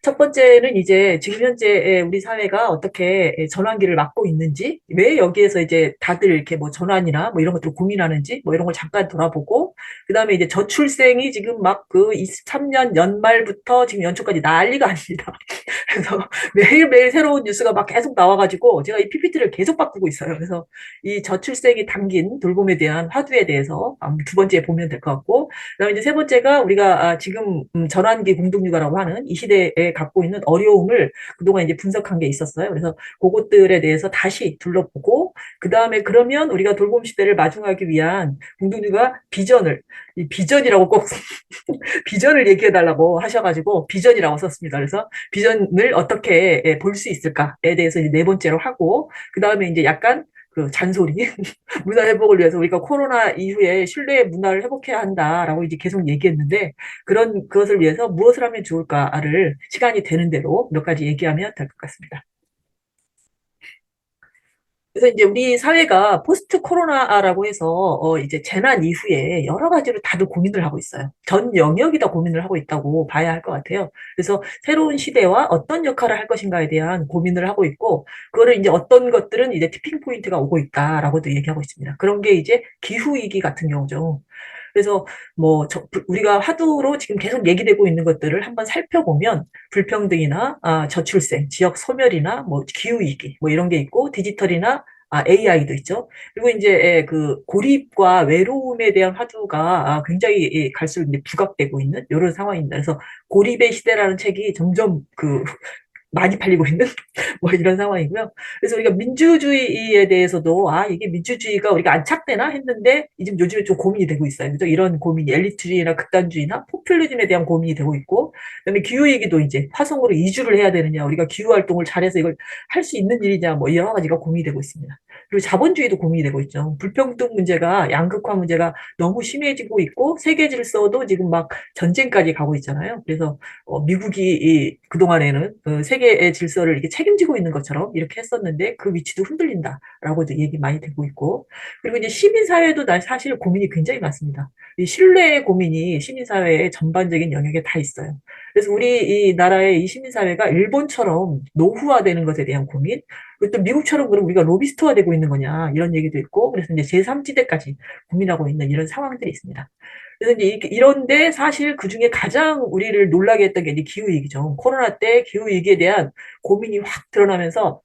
첫 번째는 이제 지금 현재 우리 사회가 어떻게 전환기를 맞고 있는지, 왜 여기에서 이제 다들 이렇게 뭐 전환이나 뭐 이런 것들 고민하는지, 뭐 이런 걸 잠깐 돌아보고, 그 다음에 이제 저출생이 지금 막 그 23년 연말부터 지금 연초까지 난리가 아닙니다. 그래서 매일매일 새로운 뉴스가 막 계속 나와가지고 제가 이 PPT를 계속 바꾸고 있어요. 그래서 이 저출생이 담긴 돌봄에 대한 화두에 대해서 두 번째 보면 될 것 같고, 그다음에 이제 세 번째가 우리가 지금 전환기 공동육아라고 하는 이 시대에 갖고 있는 어려움을 그동안 이제 분석한 게 있었어요. 그래서 그것들에 대해서 다시 둘러보고, 그다음에 그러면 우리가 돌봄 시대를 마중하기 위한 공동육아 비전을, 이 비전이라고 꼭 비전을 얘기해 달라고 하셔가지고 비전이라고 썼습니다. 그래서 비전을 어떻게 볼 수 있을까에 대해서 이제 네 번째로 하고, 그 다음에 이제 약간 그 잔소리 문화 회복을 위해서 우리가 코로나 이후에 신뢰의 문화를 회복해야 한다라고 이제 계속 얘기했는데, 그런 그것을 위해서 무엇을 하면 좋을까를 시간이 되는 대로 몇 가지 얘기하면 될 것 같습니다. 그래서 이제 우리 사회가 포스트 코로나라고 해서 이제 재난 이후에 여러 가지로 다들 고민을 하고 있어요. 전 영역이 다 고민을 하고 있다고 봐야 할 것 같아요. 그래서 새로운 시대와 어떤 역할을 할 것인가에 대한 고민을 하고 있고, 그거를 이제 어떤 것들은 이제 티핑 포인트가 오고 있다라고도 얘기하고 있습니다. 그런 게 이제 기후 위기 같은 경우죠. 그래서 뭐 우리가 화두로 지금 계속 얘기되고 있는 것들을 한번 살펴보면 불평등이나 저출생, 지역 소멸이나 뭐 기후위기 뭐 이런 게 있고, 디지털이나 AI도 있죠. 그리고 이제 그 고립과 외로움에 대한 화두가 굉장히 갈수록 이제 부각되고 있는 이런 상황입니다. 그래서 고립의 시대라는 책이 점점 그 많이 팔리고 있는 뭐 이런 상황이고요. 그래서 우리가 민주주의에 대해서도 이게 민주주의가 우리가 안착되나 했는데 지금 요즘에 좀 고민이 되고 있어요. 그래서 이런 고민이 엘리트주의나 극단주의나 포퓰리즘에 대한 고민이 되고 있고, 그다음에 기후 얘기도 이제 화성으로 이주를 해야 되느냐, 우리가 기후 활동을 잘해서 이걸 할 수 있는 일이냐, 뭐 여러 가지가 고민이 되고 있습니다. 그리고 자본주의도 고민이 되고 있죠. 불평등 문제가, 양극화 문제가 너무 심해지고 있고, 세계 질서도 지금 막 전쟁까지 가고 있잖아요. 그래서 미국이 그동안에는 세계의 질서를 이렇게 책임지고 있는 것처럼 이렇게 했었는데 그 위치도 흔들린다라고도 얘기 많이 되고 있고, 그리고 이제 시민사회도 사실 고민이 굉장히 많습니다. 이 신뢰의 고민이 시민사회의 전반적인 영역에 다 있어요. 그래서 우리 이 나라의 이 시민사회가 일본처럼 노후화되는 것에 대한 고민, 그리고 또 미국처럼 그럼 우리가 로비스트화되고 있는 거냐 이런 얘기도 있고, 그래서 이제 제3지대까지 고민하고 있는 이런 상황들이 있습니다. 그래서 이제 이런데 사실 그 중에 가장 우리를 놀라게 했던 게 이제 기후위기죠. 코로나 때 기후위기에 대한 고민이 확 드러나면서,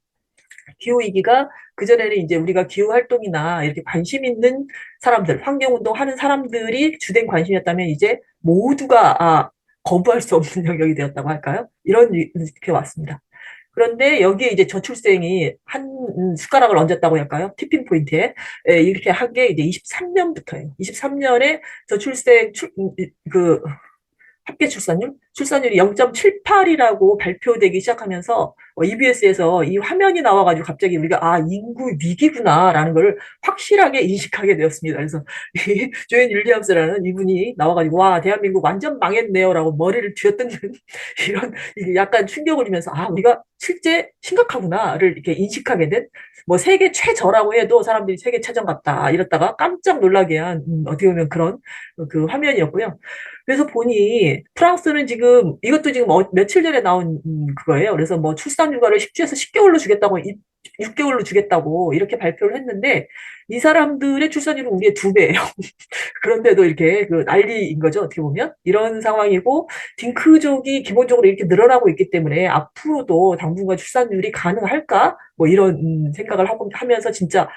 기후위기가 그전에는 이제 우리가 기후활동이나 이렇게 관심 있는 사람들, 환경운동 하는 사람들이 주된 관심이었다면 이제 모두가 거부할 수 없는 영역이 되었다고 할까요? 이렇게 왔습니다. 그런데 여기에 이제 저출생이 한 숟가락을 얹었다고 할까요? 티핑 포인트에 이렇게 한 게 이제 23년부터예요. 23년에 저출생 그 합계 출산율이 0.78이라고 발표되기 시작하면서 EBS에서 이 화면이 나와가지고 갑자기 우리가 인구 위기구나라는 걸 확실하게 인식하게 되었습니다. 그래서 이 조앤 윌리엄스라는 이분이 나와가지고 와 대한민국 완전 망했네요라고 머리를 쥐어뜯는 이런 약간 충격을 주면서 우리가 실제 심각하구나를 이렇게 인식하게 된, 뭐 세계 최저라고 해도 사람들이 세계 최저 같다 이랬다가 깜짝 놀라게 한 어떻게 보면 그런 그 화면이었고요. 그래서 보니 프랑스는 지금 이것도 지금 며칠 전에 나온 그거예요. 그래서 뭐 출산 휴가를 10주에서 10개월로 주겠다고 6개월로 주겠다고 이렇게 발표를 했는데, 이 사람들의 출산율은 우리의 2배예요. 그런데도 이렇게 그 난리인 거죠. 어떻게 보면 이런 상황이고, 딩크족이 기본적으로 이렇게 늘어나고 있기 때문에 앞으로도 당분간 출산율이 가능할까? 뭐 이런 생각을 하면서 진짜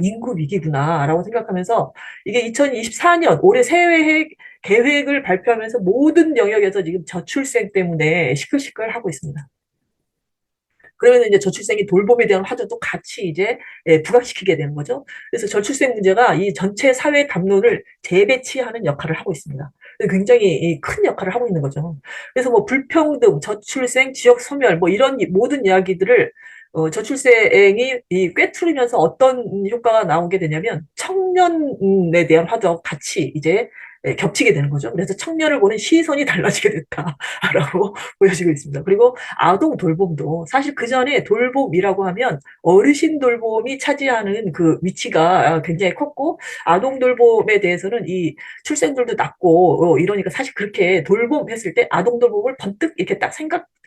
인구 위기구나라고 생각하면서, 이게 2024년 올해 새해 계획을 발표하면서 모든 영역에서 지금 저출생 때문에 시끌시끌하고 있습니다. 그러면 이제 저출생이 돌봄에 대한 화두도 같이 이제 부각시키게 되는 거죠. 그래서 저출생 문제가 이 전체 사회 담론을 재배치하는 역할을 하고 있습니다. 굉장히 큰 역할을 하고 있는 거죠. 그래서 뭐 불평등, 저출생, 지역 소멸 뭐 이런 모든 이야기들을 저출생이 꿰뚫으면서 어떤 효과가 나오게 되냐면 청년에 대한 화두와 같이 이제 겹치게 되는 거죠. 그래서 청년을 보는 시선이 달라지게 됐다라고 보여지고 있습니다. 그리고 아동 돌봄도 사실 그 전에 돌봄이라고 하면 어르신 돌봄이 차지하는 그 위치가 굉장히 컸고, 아동 돌봄에 대해서는 이 출생률도 낮고 이러니까 사실 그렇게 돌봄 했을 때 아동 돌봄을 번뜩 이렇게 딱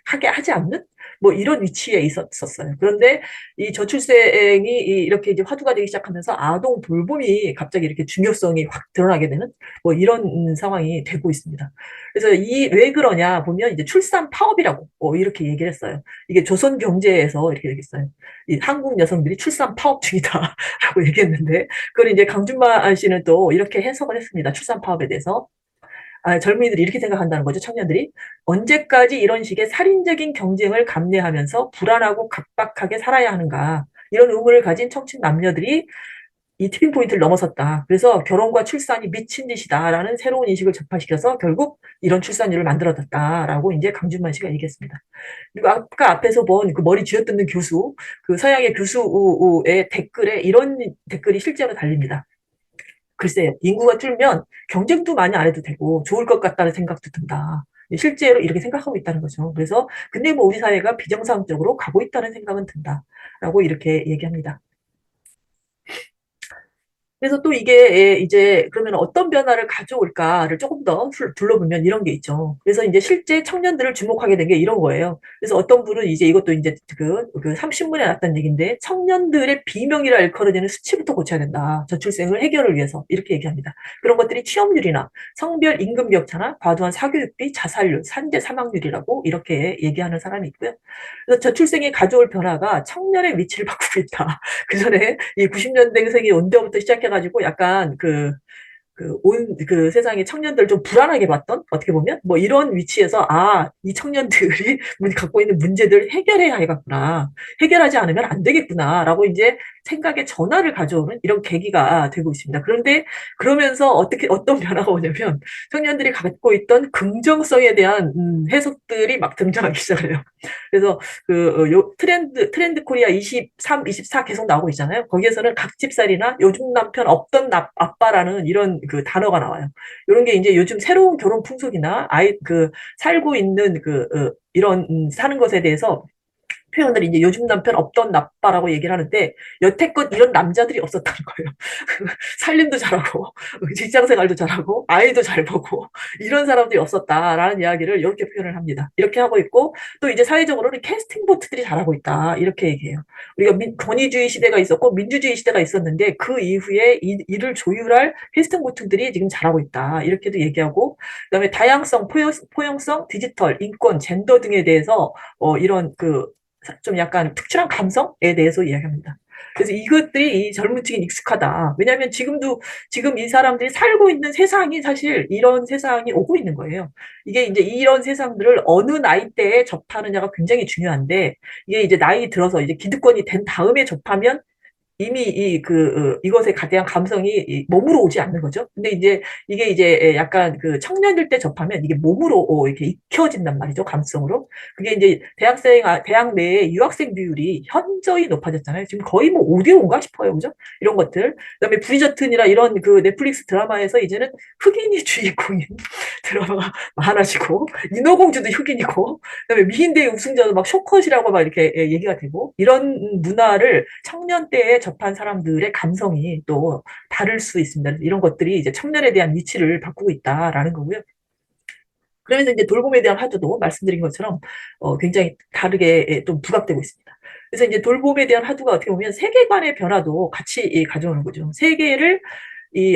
하게 하지 않는 뭐 이런 위치에 있었어요. 그런데 이 저출생이 이렇게 이제 화두가 되기 시작하면서 아동 돌봄이 갑자기 이렇게 중요성이 확 드러나게 되는 뭐 이런 상황이 되고 있습니다. 그래서 이 왜 그러냐 보면 이제 출산 파업이라고 이렇게 얘기를 했어요. 이게 조선 경제에서 이렇게 얘기했어요. 이 한국 여성들이 출산 파업 중이다라고 얘기했는데 그걸 이제 강준만 씨는 또 이렇게 해석을 했습니다. 출산 파업에 대해서. 젊은이들이 이렇게 생각한다는 거죠. 청년들이. 언제까지 이런 식의 살인적인 경쟁을 감내하면서 불안하고 각박하게 살아야 하는가. 이런 의문을 가진 청춘 남녀들이 이 티핑 포인트를 넘어섰다. 그래서 결혼과 출산이 미친 짓이다라는 새로운 인식을 접화시켜서 결국 이런 출산율을 만들어졌다라고 이제 강준만 씨가 얘기했습니다. 그리고 아까 앞에서 본 그 머리 쥐어뜯는 교수, 그 서양의 교수의 댓글에 이런 댓글이 실제로 달립니다. 글쎄요, 인구가 줄면 경쟁도 많이 안 해도 되고 좋을 것 같다는 생각도 든다. 실제로 이렇게 생각하고 있다는 거죠. 그래서 근데 뭐 우리 사회가 비정상적으로 가고 있다는 생각은 든다라고 이렇게 얘기합니다. 그래서 또 이게 이제 그러면 어떤 변화를 가져올까를 조금 더 둘러보면 이런 게 있죠. 그래서 이제 실제 청년들을 주목하게 된 게 이런 거예요. 그래서 어떤 분은 이제 이것도 이제 그 30문에 났다는 얘기인데 청년들의 비명이라 일컬어지는 수치부터 고쳐야 된다. 저출생을 해결을 위해서 이렇게 얘기합니다. 그런 것들이 취업률이나 성별 임금 격차나 과도한 사교육비, 자살률, 산재 사망률이라고 이렇게 얘기하는 사람이 있고요. 그래서 저출생이 가져올 변화가 청년의 위치를 바꾸고 있다. 그 전에 이 90년대생이 온 데부터 시작해가지고 약간 그 세상의 청년들 좀 불안하게 봤던, 어떻게 보면, 뭐 이런 위치에서, 이 청년들이 갖고 있는 문제들 해결해야 하겠구나. 해결하지 않으면 안 되겠구나. 라고 이제 생각의 전환을 가져오는 이런 계기가 되고 있습니다. 그런데 그러면서 어떤 변화가 오냐면, 청년들이 갖고 있던 긍정성에 대한, 해석들이 막 등장하기 시작을 해요. 그래서 트렌드 코리아 23, 24 계속 나오고 있잖아요. 거기에서는 각집살이나 요즘 남편 없던 아빠라는 이런 그 단어가 나와요. 이런 게 이제 요즘 새로운 결혼 풍속이나 살고 있는 이런 사는 것에 대해서 표현을 이제 요즘 남편 없던 나빠라고 얘기를 하는데 여태껏 이런 남자들이 없었다는 거예요. 살림도 잘하고 직장 생활도 잘하고 아이도 잘 보고 이런 사람들이 없었다라는 이야기를 이렇게 표현을 합니다. 이렇게 하고 있고 또 이제 사회적으로는 캐스팅 보트들이 잘하고 있다 이렇게 얘기해요. 우리가 권위주의 시대가 있었고 민주주의 시대가 있었는데 그 이후에 이를 조율할 캐스팅 보트들이 지금 잘하고 있다 이렇게도 얘기하고 그다음에 다양성, 포용성, 디지털, 인권, 젠더 등에 대해서 이런 좀 약간 특출한 감성에 대해서 이야기합니다. 그래서 이것들이 이 젊은 층이 익숙하다. 왜냐하면 지금 이 사람들이 살고 있는 세상이 사실 이런 세상이 오고 있는 거예요. 이게 이제 이런 세상들을 어느 나이대에 접하느냐가 굉장히 중요한데, 이게 이제 나이 들어서 이제 기득권이 된 다음에 접하면 이미 이것에 대한 감성이 몸으로 오지 않는 거죠. 근데 이제 이게 이제 약간 청년일 때 접하면 이게 몸으로 이렇게 익혀진단 말이죠. 감성으로. 그게 이제 대학 내에 유학생 비율이 현저히 높아졌잖아요. 지금 거의 뭐 5대5인가 싶어요. 그죠? 이런 것들. 그다음에 브리저튼이나 이런 넷플릭스 드라마에서 이제는 흑인이 주인공인 드라마가 많아지고, 인어공주도 흑인이고, 그다음에 미인대회 우승자도 막 쇼컷이라고 막 이렇게 얘기가 되고, 이런 문화를 청년 때에 접한 사람들의 감성이 또 다를 수 있습니다. 이런 것들이 이제 청년에 대한 위치를 바꾸고 있다라는 거고요. 그러면서 이제 돌봄에 대한 화두도 말씀드린 것처럼 굉장히 다르게 좀 부각되고 있습니다. 그래서 이제 돌봄에 대한 화두가 어떻게 보면 세계관의 변화도 같이 가져오는 거죠. 세계를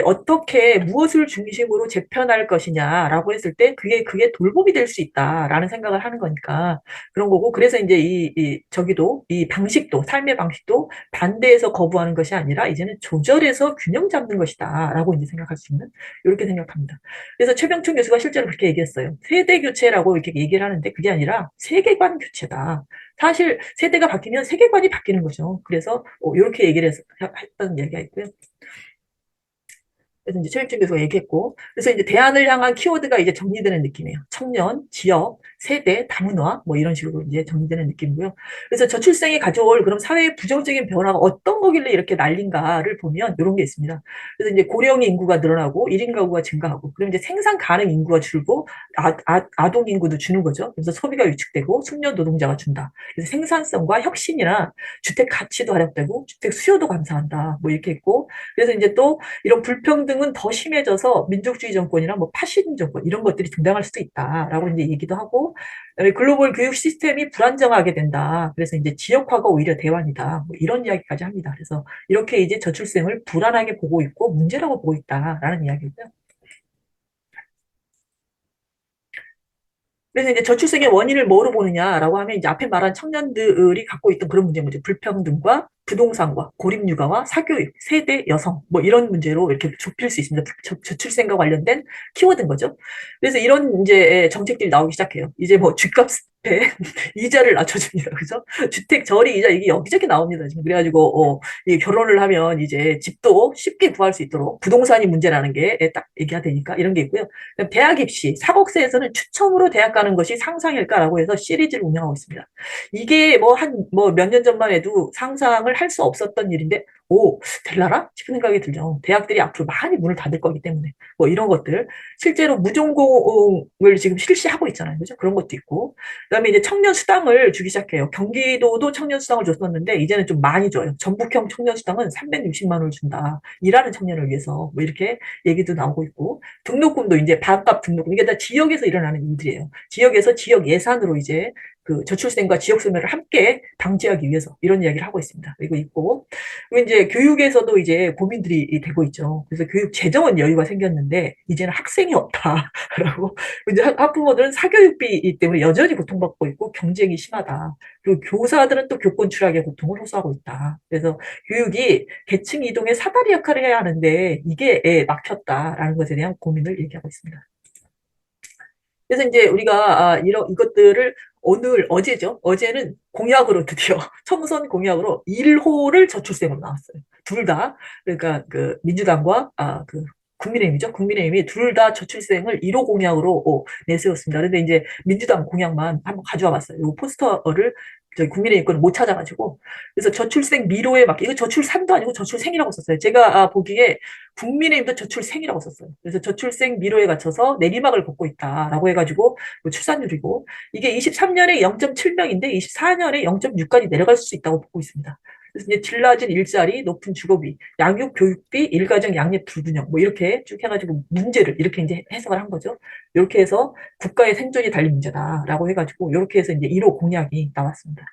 어떻게 무엇을 중심으로 재편할 것이냐라고 했을 때 그게 돌봄이 될 수 있다라는 생각을 하는 거니까 그런 거고 그래서 이제 저기도 이 방식도 삶의 방식도 반대해서 거부하는 것이 아니라 이제는 조절해서 균형 잡는 것이다라고 이제 생각할 수 있는 이렇게 생각합니다. 그래서 최병춘 교수가 실제로 그렇게 얘기했어요. 세대 교체라고 이렇게 얘기를 하는데 그게 아니라 세계관 교체다. 사실 세대가 바뀌면 세계관이 바뀌는 거죠. 그래서 이렇게 얘기를 했던 얘기가 있고요. 그래서 이제 최일준 교수가 얘기했고, 그래서 이제 대안을 향한 키워드가 이제 정리되는 느낌이에요. 청년, 지역, 세대, 다문화, 뭐 이런 식으로 이제 정리되는 느낌이고요. 그래서 저출생이 가져올 그럼 사회의 부정적인 변화가 어떤 거길래 이렇게 난린가를 보면 이런 게 있습니다. 그래서 이제 고령 인구가 늘어나고 1인 가구가 증가하고, 그럼 이제 생산 가능 인구가 줄고, 아동 인구도 주는 거죠. 그래서 소비가 위축되고 숙련 노동자가 준다. 그래서 생산성과 혁신이나 주택 가치도 하락되고, 주택 수요도 감소한다. 뭐 이렇게 했고, 그래서 이제 또 이런 불평등 갈등은 더 심해져서 민족주의 정권이나 뭐 파시즘 정권 이런 것들이 등장할 수도 있다라고 이제 얘기도 하고, 그다음에 글로벌 교육 시스템이 불안정하게 된다. 그래서 이제 지역화가 오히려 대환이다. 뭐 이런 이야기까지 합니다. 그래서 이렇게 이제 저출생을 불안하게 보고 있고 문제라고 보고 있다라는 이야기고요. 그래서 이제 저출생의 원인을 뭐로 보느냐라고 하면 이제 앞에 말한 청년들이 갖고 있던 그런 문제, 불평등과 부동산과 고립육아와 사교육, 세대, 여성 뭐 이런 문제로 이렇게 좁힐 수 있습니다. 저출생과 관련된 키워드인 거죠. 그래서 이런 이제 정책들이 나오기 시작해요. 이제 뭐 집값에 이자를 낮춰줍니다. 그죠? 주택 저리 이자 이게 여기저기 나옵니다. 지금 그래가지고 이 결혼을 하면 이제 집도 쉽게 구할 수 있도록 부동산이 문제라는 게 딱 얘기가 되니까 이런 게 있고요. 대학 입시, 사법세에서는 추첨으로 대학 가는 것이 상상일까라고 해서 시리즈를 운영하고 있습니다. 이게 뭐 몇 년 전만 해도 상상을 할 수 없었던 일인데, 오, 될라나? 싶은 생각이 들죠. 대학들이 앞으로 많이 문을 닫을 거기 때문에. 뭐 이런 것들. 실제로 무전공을 지금 실시하고 있잖아요. 그죠? 그런 것도 있고. 그다음에 이제 청년 수당을 주기 시작해요. 경기도도 청년 수당을 줬었는데, 이제는 좀 많이 줘요. 전북형 청년 수당은 360만 원을 준다. 일하는 청년을 위해서. 뭐 이렇게 얘기도 나오고 있고. 등록금도 이제 반값 등록금. 이게 다 지역에서 일어나는 일들이에요. 지역에서 지역 예산으로 이제 그 저출생과 지역 소멸을 함께 방지하기 위해서 이런 이야기를 하고 있습니다. 그리고 있고, 그리고 이제 교육에서도 이제 고민들이 되고 있죠. 그래서 교육 재정은 여유가 생겼는데 이제는 학생이 없다라고. 이제 학부모들은 사교육비 때문에 여전히 고통받고 있고 경쟁이 심하다. 그리고 교사들은 또 교권 추락의 고통을 호소하고 있다. 그래서 교육이 계층 이동의 사다리 역할을 해야 하는데 이게 막혔다라는 것에 대한 고민을 얘기하고 있습니다. 그래서 이제 우리가 이것들을 오늘 어제죠. 어제는 공약으로 드디어 총선 공약으로 1호를 저출생으로 나왔어요. 둘 다. 그러니까 그 민주당과 그 국민의힘이죠. 국민의힘이 둘 다 저출생을 1호 공약으로 내세웠습니다. 그런데 이제 민주당 공약만 한번 가져와 봤어요. 이 포스터를 저희 국민의힘 거는 못 찾아가지고, 그래서 저출생 미로에 맞게, 이거 저출산도 아니고 저출생이라고 썼어요. 제가 보기에 국민의힘도 저출생이라고 썼어요. 그래서 저출생 미로에 갇혀서 내리막을 걷고 있다라고 해가지고 뭐 출산율이고, 이게 23년에 0.7명인데 24년에 0.6까지 내려갈 수 있다고 보고 있습니다. 그래서 이제 질 낮은 일자리, 높은 주거비, 양육 교육비, 일가정 양립 불균형 뭐 이렇게 쭉 해가지고 문제를 이렇게 이제 해석을 한 거죠. 이렇게 해서 국가의 생존이 달린 문제다라고 해가지고 이렇게 해서 이제 1호 공약이 나왔습니다.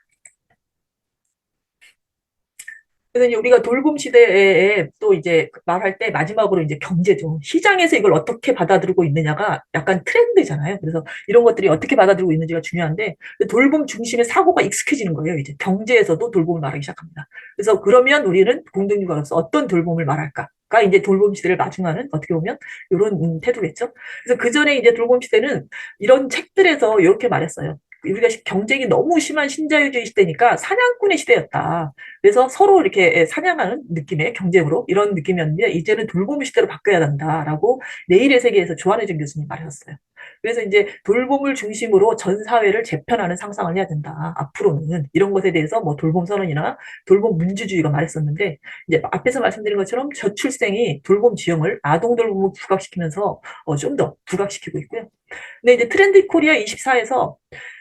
그래서 이제 우리가 돌봄 시대에 또 이제 말할 때 마지막으로 이제 경제죠. 시장에서 이걸 어떻게 받아들이고 있느냐가 약간 트렌드잖아요. 그래서 이런 것들이 어떻게 받아들이고 있는지가 중요한데, 돌봄 중심의 사고가 익숙해지는 거예요. 이제 경제에서도 돌봄을 말하기 시작합니다. 그래서 그러면 우리는 공동육아로서 어떤 돌봄을 말할까? 가 이제 돌봄 시대를 마중하는 어떻게 보면 이런 태도겠죠. 그래서 그 전에 이제 돌봄 시대는 이런 책들에서 이렇게 말했어요. 우리가 경쟁이 너무 심한 신자유주의 시대니까 사냥꾼의 시대였다. 그래서 서로 이렇게 사냥하는 느낌의 경쟁으로 이런 느낌이었는데 이제는 돌봄 시대로 바뀌어야 한다라고 내일의 세계에서 조한혜정 교수님 말하셨어요. 그래서 이제 돌봄을 중심으로 전 사회를 재편하는 상상을 해야 된다. 앞으로는 이런 것에 대해서 뭐 돌봄 선언이나 돌봄 민주주의가 말했었는데, 이제 앞에서 말씀드린 것처럼 저출생이 돌봄 지형을 아동 돌봄을 부각시키면서 좀 더 부각시키고 있고요. 근데 이제 트렌드 코리아 24에서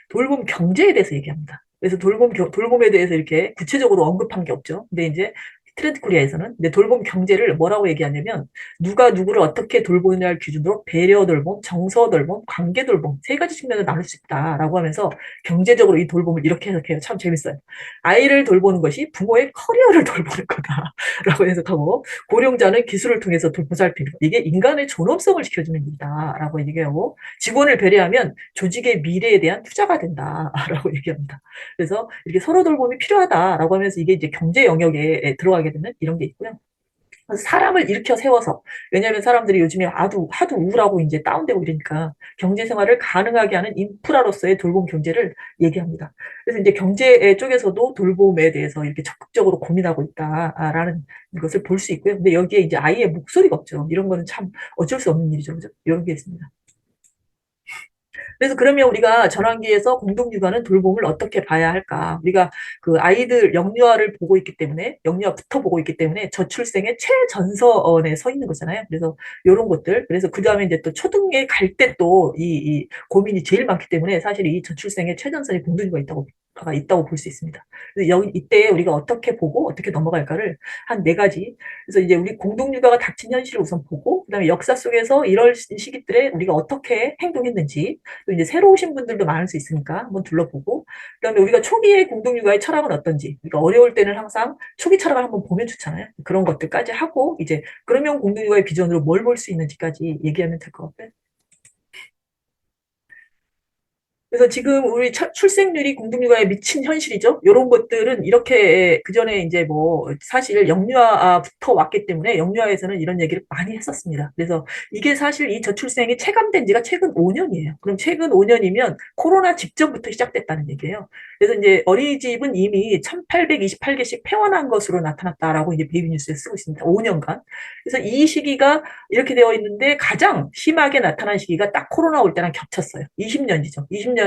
돌봄 경제에 대해서 얘기합니다. 그래서 돌봄에 대해서 이렇게 구체적으로 언급한 게 없죠. 근데 이제 트렌드 코리아에서는 근데 돌봄 경제를 뭐라고 얘기하냐면 누가 누구를 어떻게 돌보느냐를 기준으로 배려 돌봄, 정서 돌봄, 관계 돌봄 세 가지 측면을 나눌 수 있다라고 하면서 경제적으로 이 돌봄을 이렇게 해석해요. 참 재밌어요. 아이를 돌보는 것이 부모의 커리어를 돌보는 거다라고 해석하고, 고령자는 기술을 통해서 보살피는 거. 이게 인간의 존엄성을 지켜주는 일이다라고 얘기하고, 직원을 배려하면 조직의 미래에 대한 투자가 된다라고 얘기합니다. 그래서 이렇게 서로 돌봄이 필요하다라고 하면서 이게 이제 경제 영역에 들어가게 되는 이런 게 있고요. 사람을 일으켜 세워서, 왜냐하면 사람들이 요즘에 하도 우울하고 이제 다운되고 이러니까 경제 생활을 가능하게 하는 인프라로서의 돌봄 경제를 얘기합니다. 그래서 이제 경제 쪽에서도 돌봄에 대해서 이렇게 적극적으로 고민하고 있다라는 것을 볼 수 있고요. 근데 여기에 이제 아이의 목소리가 없죠. 이런 거는 참 어쩔 수 없는 일이죠. 그죠? 이런 게 있습니다. 그래서 그러면 우리가 전환기에서 공동육아는 돌봄을 어떻게 봐야 할까? 우리가 그 아이들 영유아를 보고 있기 때문에, 영유아부터 보고 있기 때문에 저출생의 최전선에 서 있는 거잖아요. 그래서 이런 것들, 그래서 그 다음에 이제 또 초등에 갈 때 또 이 고민이 제일 많기 때문에 사실 이 저출생의 최전선이 공동육아가 있다고 가 있다고 볼 수 있습니다. 그래서 여기 이때 우리가 어떻게 보고 어떻게 넘어갈까를 한 네 가지. 그래서 이제 우리 공동육아가 닥친 현실을 우선 보고, 그다음에 역사 속에서 이럴 시기들에 우리가 어떻게 행동했는지, 또 이제 새로 오신 분들도 많을 수 있으니까 한번 둘러보고, 그다음에 우리가 초기에 공동육아의 철학은 어떤지, 그러니까 어려울 때는 항상 초기 철학을 한번 보면 좋잖아요. 그런 것들까지 하고 이제 그러면 공동육아의 비전으로 뭘 볼 수 있는지까지 얘기하면 될 것 같아요. 그래서 지금 우리 출생률이 공동육아에 미친 현실이죠. 이런 것들은 이렇게 그전에 이제 뭐 사실 영유아부터 왔기 때문에 영유아에서는 이런 얘기를 많이 했었습니다. 그래서 이게 사실 이 저출생이 체감된 지가 최근 5년이에요. 그럼 최근 5년이면 코로나 직전부터 시작됐다는 얘기예요. 그래서 이제 어린이집은 이미 1828개씩 폐원한 것으로 나타났다라고 이제 베이비뉴스에 쓰고 있습니다. 5년간. 그래서 이 시기가 이렇게 되어 있는데 가장 심하게 나타난 시기가 딱 코로나 올 때랑 겹쳤어요. 20년이죠. 20년엔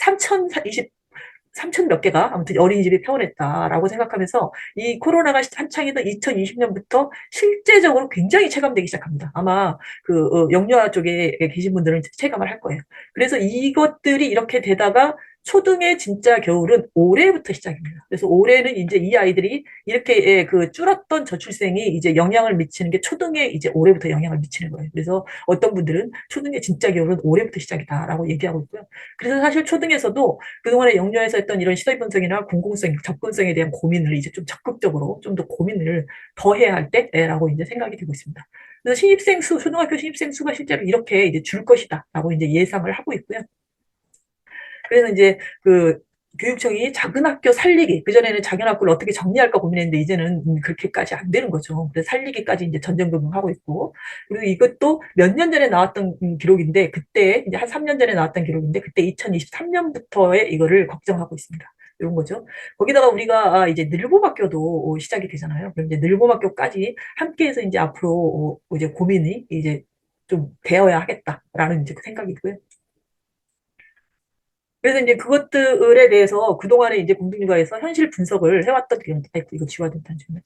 3천 몇 개가 아무튼 어린이집이 폐원했다라고 생각하면서 이 코로나가 한창이던 2020년부터 실제적으로 굉장히 체감되기 시작합니다. 아마 그 영유아 쪽에 계신 분들은 체감을 할 거예요. 그래서 이것들이 이렇게 되다가 초등의 진짜 겨울은 올해부터 시작입니다. 그래서 올해는 이제 이 아이들이 이렇게 그 줄었던 저출생이 이제 영향을 미치는 게 초등에 이제 올해부터 영향을 미치는 거예요. 그래서 어떤 분들은 초등의 진짜 겨울은 올해부터 시작이다라고 얘기하고 있고요. 그래서 사실 초등에서도 그동안에 영유아에서 했던 이런 시도의 분석이나 공공성, 접근성에 대한 고민을 이제 좀 적극적으로 좀 더 고민을 더 해야 할 때라고 이제 생각이 되고 있습니다. 그래서 신입생 수, 초등학교 신입생 수가 실제로 이렇게 이제 줄 것이다라고 이제 예상을 하고 있고요. 그래서 이제 그 교육청이 작은 학교 살리기, 그전에는 작은 학교를 어떻게 정리할까 고민했는데 이제는 그렇게까지 안 되는 거죠. 그래서 살리기까지 이제 전전긍긍하고 있고, 그리고 이것도 몇 년 전에 나왔던 기록인데, 그때 이제 한 3년 전에 나왔던 기록인데, 그때 2023년부터의 이거를 걱정하고 있습니다. 이런 거죠. 거기다가 우리가 이제 늘보학교도 시작이 되잖아요. 그럼 이제 늘보학교까지 함께해서 이제 앞으로 이제 고민이 이제 좀 되어야 하겠다라는 이제 그 생각이고요. 그래서 이제 그것들에 대해서 그동안에 이제 공동육아에서 현실 분석을 해왔던 게, 이거 지워야된다는 점을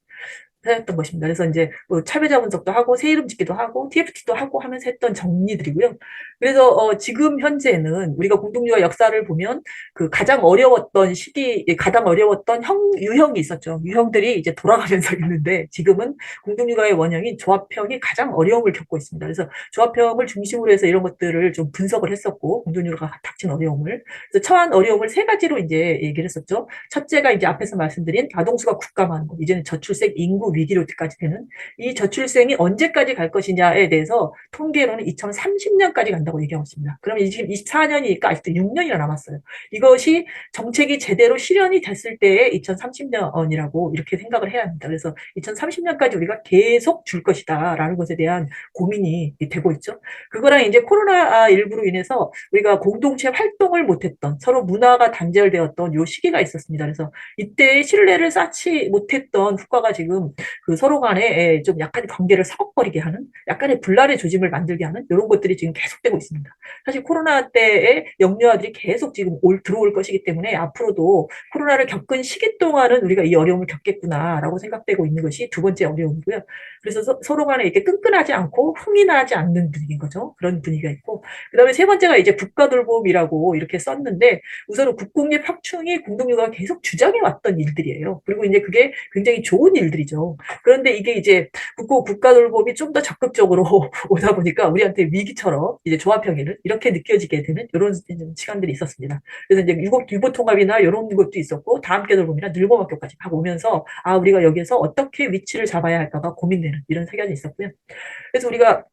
했던 것입니다. 그래서 이제 뭐 차별자 분석도 하고 새 이름 짓기도 하고 TFT도 하고 하면서 했던 정리들이고요. 그래서 지금 현재는 우리가 공동육아 역사를 보면 그 가장 어려웠던 시기, 가장 어려웠던 유형이 있었죠. 유형들이 이제 돌아가면서 있는데 지금은 공동육아의 원형인 조합형이 가장 어려움을 겪고 있습니다. 그래서 조합형을 중심으로 해서 이런 것들을 좀 분석을 했었고 공동육아가 닥친 어려움을, 그래서 처한 어려움을 세 가지로 이제 얘기를 했었죠. 첫째가 이제 앞에서 말씀드린 아동수가 국감하는 것, 이제는 저출생 인구 위기로까지 되는 이 저출생이 언제까지 갈 것이냐에 대해서 통계로는 2030년까지 간다고 얘기하고 있습니다. 그럼 지금 24년이니까 아직도 6년이나 남았어요. 이것이 정책이 제대로 실현이 됐을 때의 2030년이라고 이렇게 생각을 해야 합니다. 그래서 2030년까지 우리가 계속 줄 것이다라는 것에 대한 고민이 되고 있죠. 그거랑 이제 코로나19로 인해서 우리가 공동체 활동을 못했던, 서로 문화가 단절되었던 요 시기가 있었습니다. 그래서 이때 신뢰를 쌓지 못했던 후과가 지금 그 서로 간에 좀 약간 관계를 서걱거리게 하는, 약간의 분란의 조짐을 만들게 하는 이런 것들이 지금 계속되고 있습니다. 사실 코로나 때에 영유아들이 계속 지금 들어올 것이기 때문에 앞으로도 코로나를 겪은 시기 동안은 우리가 이 어려움을 겪겠구나라고 생각되고 있는 것이 두 번째 어려움이고요. 그래서 서로 간에 이렇게 끈끈하지 않고 흥이 나지 않는 분위기인 거죠. 그런 분위기가 있고, 그다음에 세 번째가 이제 국가돌봄이라고 이렇게 썼는데 우선은 국공립 확충이 공동육아가 계속 주장해 왔던 일들이에요. 그리고 이제 그게 굉장히 좋은 일들이죠. 그런데 이게 이제 국가 돌봄이 좀 더 적극적으로 오다 보니까 우리한테 위기처럼 이제 조합형이는 이렇게 느껴지게 되는 이런 시간들이 있었습니다. 그래서 이제 유보 통합이나 이런 것도 있었고 다음 께 돌봄이나 늘봄학교까지 막 오면서 아 우리가 여기서 어떻게 위치를 잡아야 할까가 고민되는 이런 사견이 있었고요. 그래서 우리가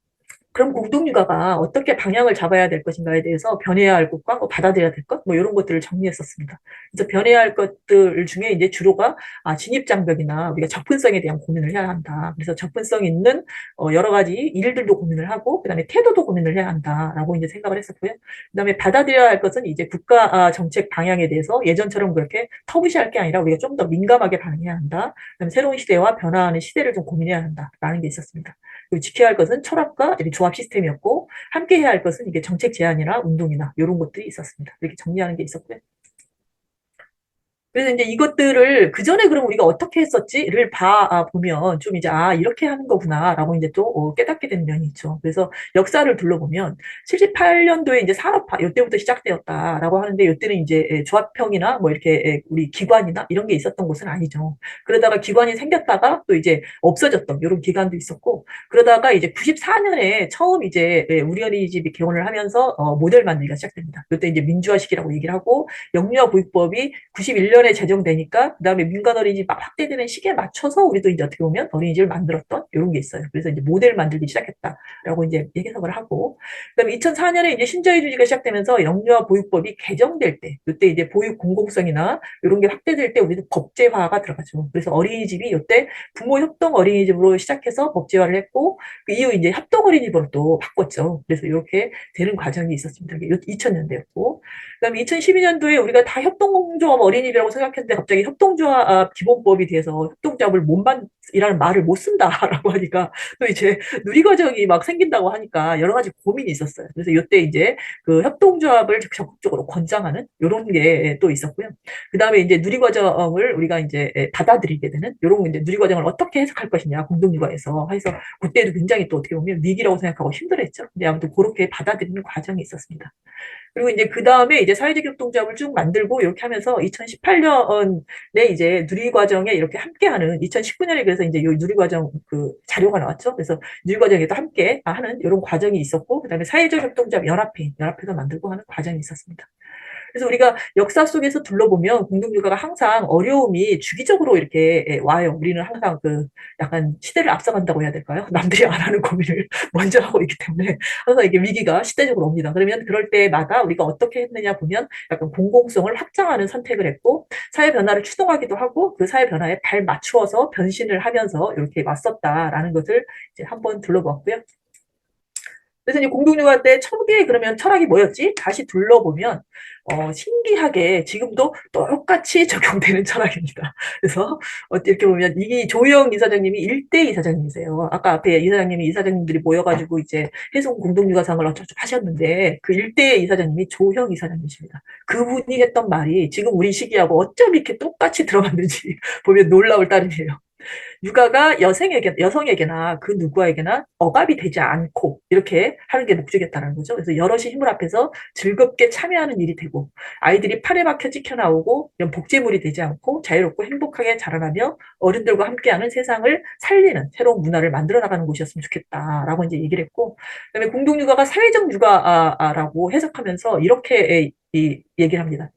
그럼 공동육아가 어떻게 방향을 잡아야 될 것인가에 대해서 변해야 할 것과 뭐 받아들여야 될 것, 뭐 이런 것들을 정리했었습니다. 그래서 변해야 할 것들 중에 이제 주로가 진입장벽이나 우리가 접근성에 대한 고민을 해야 한다. 그래서 접근성 있는 여러 가지 일들도 고민을 하고 그다음에 태도도 고민을 해야 한다라고 이제 생각을 했었고요. 그다음에 받아들여야 할 것은 이제 국가 정책 방향에 대해서 예전처럼 그렇게 터부시할 게 아니라 우리가 좀 더 민감하게 반응해야 한다. 그다음에 새로운 시대와 변화하는 시대를 좀 고민해야 한다라는 게 있었습니다. 그리고 지켜야 할 것은 철학과 조합 시스템이었고 함께 해야 할 것은 이게 정책 제안이나 운동이나 이런 것들이 있었습니다. 이렇게 정리하는 게 있었고요. 그래서 이제 이것들을 그전에 그럼 우리가 어떻게 했었지를 보면 좀 이제 이렇게 하는 거구나라고 이제 또 깨닫게 되는 면이 있죠. 그래서 역사를 둘러보면 78년도에 이제 산업화 이때부터 시작되었다라고 하는데 이때는 이제 조합형이나 뭐 이렇게 우리 기관이나 이런 게 있었던 곳은 아니죠. 그러다가 기관이 생겼다가 또 이제 없어졌던 이런 기간도 있었고 그러다가 이제 94년에 처음 이제 우리 어린이집이 개원을 하면서 모델 만들기가 시작됩니다. 이때 이제 민주화 시기라고 얘기를 하고 영유아 보육법이 91년에 제정되니까 그다음에 민간 어린이집 막 확대되는 시기에 맞춰서 우리도 이제 어떻게 보면 어린이집을 만들었던 이런 게 있어요. 그래서 이제 모델 만들기 시작했다라고 이제 해석을 하고 그다음에 2004년에 이제 신자유주의가 시작되면서 영유아 보육법이 개정될 때 이때 이제 보육 공공성이나 이런 게 확대될 때 우리도 법제화가 들어가죠. 그래서 어린이집이 이때 부모 협동 어린이집으로 시작해서 법제화를 했고 그 이후 이제 협동 어린이집으로 또 바꿨죠. 그래서 이렇게 되는 과정이 있었습니다. 2000년대였고 그다음에 2012년도에 우리가 다 협동조합 어린이집이라고 생각했는데 갑자기 협동조합 기본법이 돼서 협동조합을 이라는 말을 못 쓴다라고 하니까 또 이제 누리과정이 막 생긴다고 하니까 여러 가지 고민이 있었어요. 그래서 이때 이제 그 협동조합을 적극적으로 권장하는 이런 게 또 있었고요. 그다음에 이제 누리과정을 우리가 이제 받아들이게 되는 이런 이제 누리과정을 어떻게 해석할 것이냐 공동육아에서 해서 그때도 굉장히 또 어떻게 보면 위기라고 생각하고 힘들었죠. 근데 아무튼 그렇게 받아들이는 과정이 있었습니다. 그리고 이제 그 다음에 이제 사회적 협동조합을 쭉 만들고 이렇게 하면서 2018년에 이제 누리과정에 이렇게 함께하는 2019년에 그래서 이제 이 누리과정 그 자료가 나왔죠. 그래서 누리과정에도 함께 하는 이런 과정이 있었고 그다음에 사회적 협동조합 연합회도 만들고 하는 과정이 있었습니다. 그래서 우리가 역사 속에서 둘러보면 공동육아가 항상 어려움이 주기적으로 이렇게 와요. 우리는 항상 그 약간 시대를 앞서간다고 해야 될까요? 남들이 안 하는 고민을 먼저 하고 있기 때문에 항상 이게 위기가 시대적으로 옵니다. 그러면 그럴 때마다 우리가 어떻게 했느냐 보면 약간 공공성을 확장하는 선택을 했고 사회 변화를 추동하기도 하고 그 사회 변화에 발 맞추어서 변신을 하면서 이렇게 왔었다라는 것을 이제 한번 둘러봤고요. 그래서 이제 공동육아 때 초기에 그러면 철학이 뭐였지? 다시 둘러보면 신기하게 지금도 똑같이 적용되는 철학입니다. 그래서 이렇게 보면 이 조영 이사장님이 1대 이사장님이세요. 아까 앞에 이사장님들이 모여가지고 이제 해송 공동육아상을 어쩌고 하셨는데 그 1대 이사장님이 조형 이사장님이십니다. 그분이 했던 말이 지금 우리 시기하고 어쩜 이렇게 똑같이 들어갔는지 보면 놀라울 따름이에요. 육아가 여성에게나 그 누구에게나 억압이 되지 않고 이렇게 하는 게 목적이었다는 거죠. 그래서 여럿이 힘을 합해서 즐겁게 참여하는 일이 되고 아이들이 팔에 박혀 찍혀 나오고 이런 복제물이 되지 않고 자유롭고 행복하게 자라나며 어른들과 함께하는 세상을 살리는 새로운 문화를 만들어 나가는 곳이었으면 좋겠다라고 이제 얘기를 했고 그다음에 공동육아가 사회적 육아라고 해석하면서 이렇게 얘기를 합니다.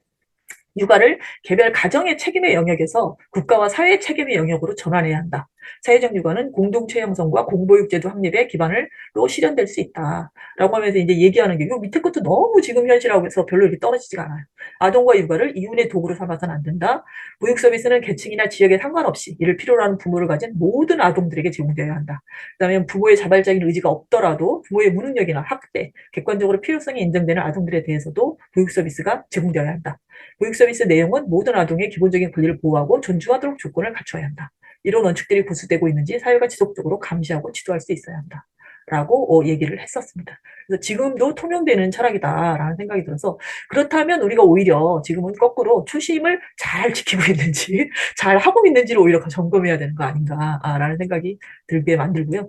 육아를 개별 가정의 책임의 영역에서 국가와 사회의 책임의 영역으로 전환해야 한다. 사회적 육아는 공동체 형성과 공보육제도 확립의 기반으로 실현될 수 있다. 라고 하면서 이제 얘기하는 게, 이 밑에 것도 너무 지금 현실하고 해서 별로 이렇게 떨어지지가 않아요. 아동과 육아를 이윤의 도구로 삼아서는 안 된다. 보육 서비스는 계층이나 지역에 상관없이 이를 필요로 하는 부모를 가진 모든 아동들에게 제공되어야 한다. 그다음에 부모의 자발적인 의지가 없더라도 부모의 무능력이나 학대, 객관적으로 필요성이 인정되는 아동들에 대해서도 보육 서비스가 제공되어야 한다. 보육 서비스 내용은 모든 아동의 기본적인 권리를 보호하고 존중하도록 조건을 갖춰야 한다. 이런 원칙들이 부수되고 있는지 사회가 지속적으로 감시하고 지도할 수 있어야 한다. 라고 얘기를 했었습니다. 그래서 지금도 통용되는 철학이다라는 생각이 들어서 그렇다면 우리가 오히려 지금은 거꾸로 초심을 잘 지키고 있는지 잘 하고 있는지를 오히려 점검해야 되는 거 아닌가라는 생각이 들게 만들고요.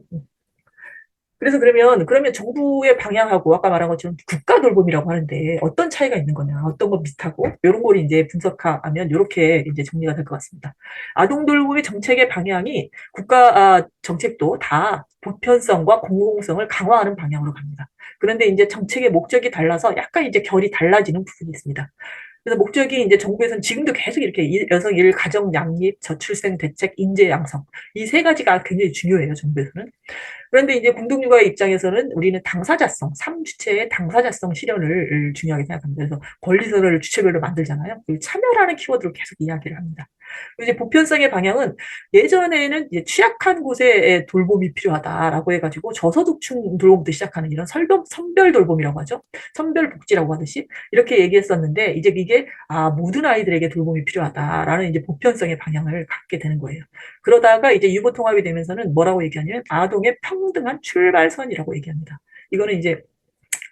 그래서 그러면 정부의 방향하고 아까 말한 것처럼 국가 돌봄이라고 하는데 어떤 차이가 있는 거냐, 어떤 건 비슷하고 이런 걸 이제 분석하면 이렇게 이제 정리가 될 것 같습니다. 아동 돌봄의 정책의 방향이 국가 정책도 다 보편성과 공공성을 강화하는 방향으로 갑니다. 그런데 이제 정책의 목적이 달라서 약간 이제 결이 달라지는 부분이 있습니다. 그래서 목적이 이제 정부에서는 지금도 계속 이렇게 여성 일 가정 양립, 저출생 대책, 인재 양성 이 세 가지가 굉장히 중요해요. 정부에서는. 그런데 이제 공동육아의 입장에서는 우리는 당사자성, 3주체의 당사자성 실현을 중요하게 생각합니다. 그래서 권리서를 주체별로 만들잖아요. 참여라는 키워드로 계속 이야기를 합니다. 이제 보편성의 방향은 예전에는 이제 취약한 곳에 돌봄이 필요하다라고 해가지고 저소득층 돌봄부터 시작하는 이런 선별 돌봄이라고 하죠. 선별 복지라고 하듯이 이렇게 얘기했었는데 이제 이게 모든 아이들에게 돌봄이 필요하다라는 이제 보편성의 방향을 갖게 되는 거예요. 그러다가 이제 유보 통합이 되면서는 뭐라고 얘기하냐면 아동의 평등한 출발선이라고 얘기합니다. 이거는 이제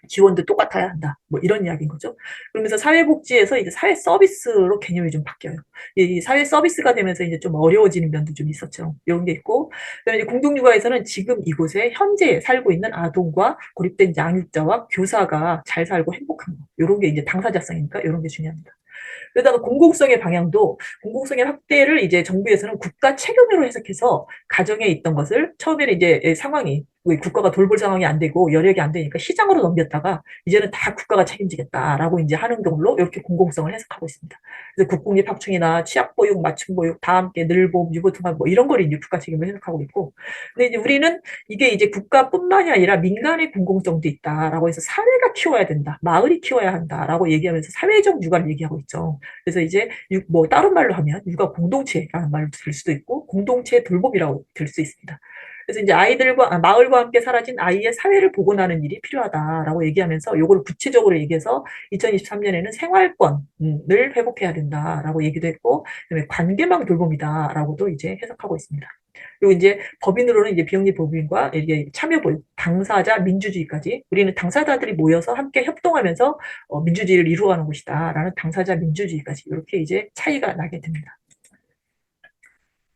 지원도 똑같아야 한다. 뭐 이런 이야기인 거죠. 그러면서 사회복지에서 이제 사회 서비스로 개념이 좀 바뀌어요. 이 사회 서비스가 되면서 이제 좀 어려워지는 면도 좀 있었죠. 이런 게 있고, 그다음에 이제 공동육아에서는 지금 이곳에 현재 살고 있는 아동과 고립된 양육자와 교사가 잘 살고 행복한 거. 이런 게 이제 당사자성이니까 이런 게 중요합니다. 그러다가 공공성의 방향도 공공성의 확대를 이제 정부에서는 국가 책임으로 해석해서 가정에 있던 것을 처음에는 이제 상황이 국가가 돌볼 상황이 안 되고 여력이 안 되니까 시장으로 넘겼다가 이제는 다 국가가 책임지겠다라고 이제 하는 걸로 이렇게 공공성을 해석하고 있습니다. 그래서 국공립 확충이나 취약보육, 맞춤보육, 다 함께 늘봄, 유보통합 뭐 이런 걸 이제 국가 책임을 해석하고 있고, 근데 이제 우리는 이게 이제 국가뿐만이 아니라 민간의 공공성도 있다라고 해서 사회가 키워야 된다, 마을이 키워야 한다라고 얘기하면서 사회적 육아를 얘기하고 있죠. 그래서 이제 뭐 다른 말로 하면 육아 공동체라는 말도 될 수도 있고 공동체 돌봄이라고 될 수 있습니다. 그래서 이제 마을과 함께 사라진 아이의 사회를 복원하는 일이 필요하다라고 얘기하면서 요거를 구체적으로 얘기해서 2023년에는 생활권을 회복해야 된다라고 얘기도 했고, 그다음에 관계망 돌봄이다라고도 이제 해석하고 있습니다. 그리고 이제 법인으로는 이제 비영리 법인과 이게 참여 보육, 당사자 민주주의까지 우리는 당사자들이 모여서 함께 협동하면서 민주주의를 이루어가는 곳이다라는 당사자 민주주의까지 이렇게 이제 차이가 나게 됩니다.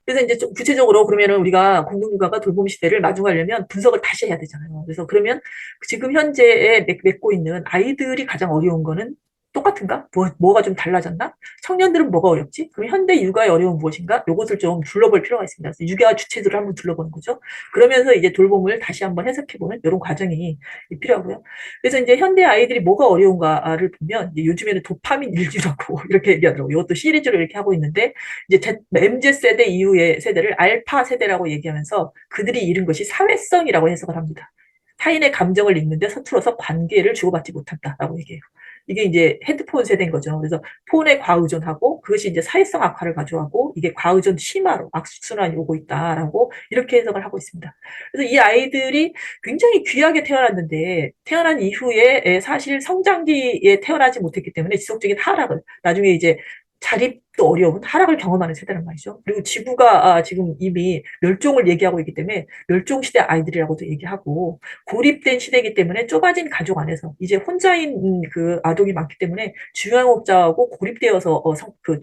그래서 이제 좀 구체적으로 그러면은 우리가 공동육아가 돌봄 시대를 마주하려면 분석을 다시 해야 되잖아요. 그래서 그러면 지금 현재에 맺고 있는 아이들이 가장 어려운 거는 똑같은가? 뭐가 좀 달라졌나? 청년들은 뭐가 어렵지? 그럼 현대 육아의 어려움은 무엇인가? 이것을 좀 둘러볼 필요가 있습니다. 그래서 육아 주체들을 한번 둘러보는 거죠. 그러면서 이제 돌봄을 다시 한번 해석해보는 이런 과정이 필요하고요. 그래서 이제 현대 아이들이 뭐가 어려운가를 보면 이제 요즘에는 도파민 일주라고 이렇게 얘기하더라고요. 이것도 시리즈로 이렇게 하고 있는데 이제 MZ 세대 이후의 세대를 알파 세대라고 얘기하면서 그들이 잃은 것이 사회성이라고 해석을 합니다. 타인의 감정을 읽는데 서툴러서 관계를 주고받지 못한다라고 얘기해요. 이게 이제 헤드폰 세대인 거죠. 그래서 폰에 과의존하고 그것이 이제 사회성 악화를 가져가고 이게 과의존 심화로 악순환이 오고 있다라고 이렇게 해석을 하고 있습니다. 그래서 이 아이들이 굉장히 귀하게 태어났는데 태어난 이후에 사실 성장기에 태어나지 못했기 때문에 지속적인 하락을 나중에 이제 자립도 어려운 하락을 경험하는 세대란 말이죠. 그리고 지구가 지금 이미 멸종을 얘기하고 있기 때문에 멸종시대 아이들이라고도 얘기하고 고립된 시대이기 때문에 좁아진 가족 안에서 이제 혼자인 그 아동이 많기 때문에 주양업자하고 고립되어서 그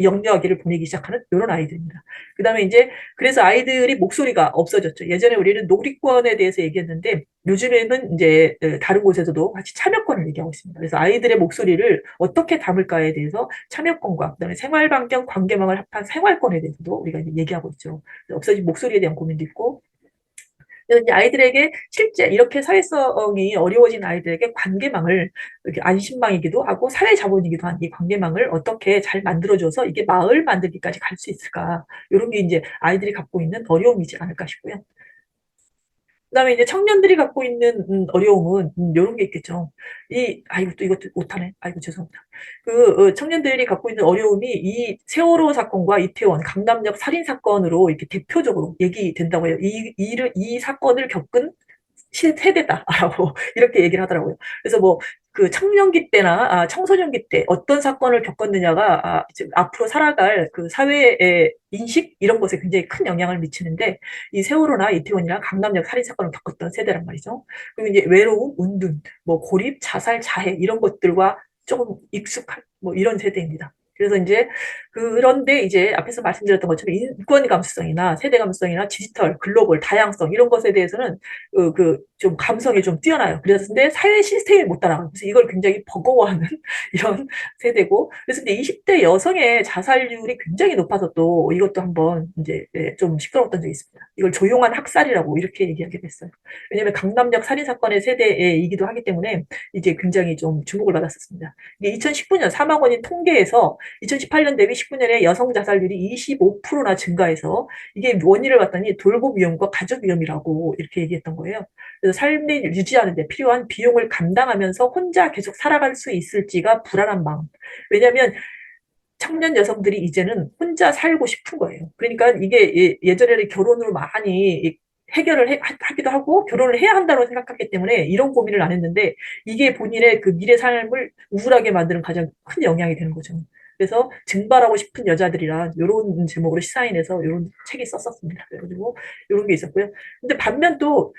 영유아기를 보내기 시작하는 이런 아이들입니다. 그 다음에 이제 그래서 아이들이 목소리가 없어졌죠. 예전에 우리는 놀이권에 대해서 얘기했는데 요즘에는 이제 다른 곳에서도 같이 참여권을 얘기하고 있습니다. 그래서 아이들의 목소리를 어떻게 담을까에 대해서 참여권과 그다음에 생활반경 관계망을 합한 생활권에 대해서도 우리가 이제 얘기하고 있죠. 없어진 목소리에 대한 고민도 있고, 그래서 이제 아이들에게 실제 이렇게 사회성이 어려워진 아이들에게 관계망을 이렇게 안심망이기도 하고 사회 자본이기도 한 이 관계망을 어떻게 잘 만들어줘서 이게 마을 만들기까지 갈 수 있을까? 이런 게 이제 아이들이 갖고 있는 어려움이지 않을까 싶고요. 그다음에 이제 청년들이 갖고 있는 어려움은 요런 게 있겠죠. 아이고 또 이것도 못하네. 아이고 죄송합니다. 청년들이 갖고 있는 어려움이 이 세월호 사건과 이태원 강남역 살인 사건으로 이렇게 대표적으로 얘기된다고 해요. 이 사건을 겪은 세대다라고 이렇게 얘기를 하더라고요. 그래서 뭐 그 청년기 때나 청소년기 때 어떤 사건을 겪었느냐가 지금 앞으로 살아갈 그 사회의 인식 이런 것에 굉장히 큰 영향을 미치는데 이 세월호나 이태원이나 강남역 살인 사건을 겪었던 세대란 말이죠. 그리고 이제 외로움, 은둔, 뭐 고립, 자살, 자해 이런 것들과 조금 익숙한 뭐 이런 세대입니다. 그래서 이제 그런데 이제 앞에서 말씀드렸던 것처럼 인권 감수성이나 세대 감수성이나 디지털, 글로벌, 다양성 이런 것에 대해서는 좀 감성이 좀 뛰어나요. 그런데 사회 시스템이 못 따라가요. 그래서 이걸 굉장히 버거워하는 이런 세대고, 그래서 이제 20대 여성의 자살률이 굉장히 높아서 또 이것도 한번 이제 좀 시끄러웠던 적이 있습니다. 이걸 조용한 학살이라고 이렇게 얘기하게 됐어요. 왜냐하면 강남역 살인 사건의 세대이기도 하기 때문에 이제 굉장히 좀 주목을 받았었습니다. 이게 2019년 사망원인 통계에서 2018년 대비 19년에 여성 자살률이 25%나 증가해서 이게 원인을 봤더니 돌봄 위험과 가족 위험이라고 이렇게 얘기했던 거예요. 그래서 삶을 유지하는 데 필요한 비용을 감당하면서 혼자 계속 살아갈 수 있을지가 불안한 마음. 왜냐하면 청년 여성들이 이제는 혼자 살고 싶은 거예요. 그러니까 이게 예전에는 결혼을 많이 해결을 하기도 하고 결혼을 해야 한다고 생각했기 때문에 이런 고민을 안 했는데 이게 본인의 그 미래 삶을 우울하게 만드는 가장 큰 영향이 되는 거죠. 그래서 증발하고 싶은 여자들이란 이런 제목으로 시사인에서 이런 책이 썼었습니다. 그래가지고 이런 게 있었고요. 근데 반면 또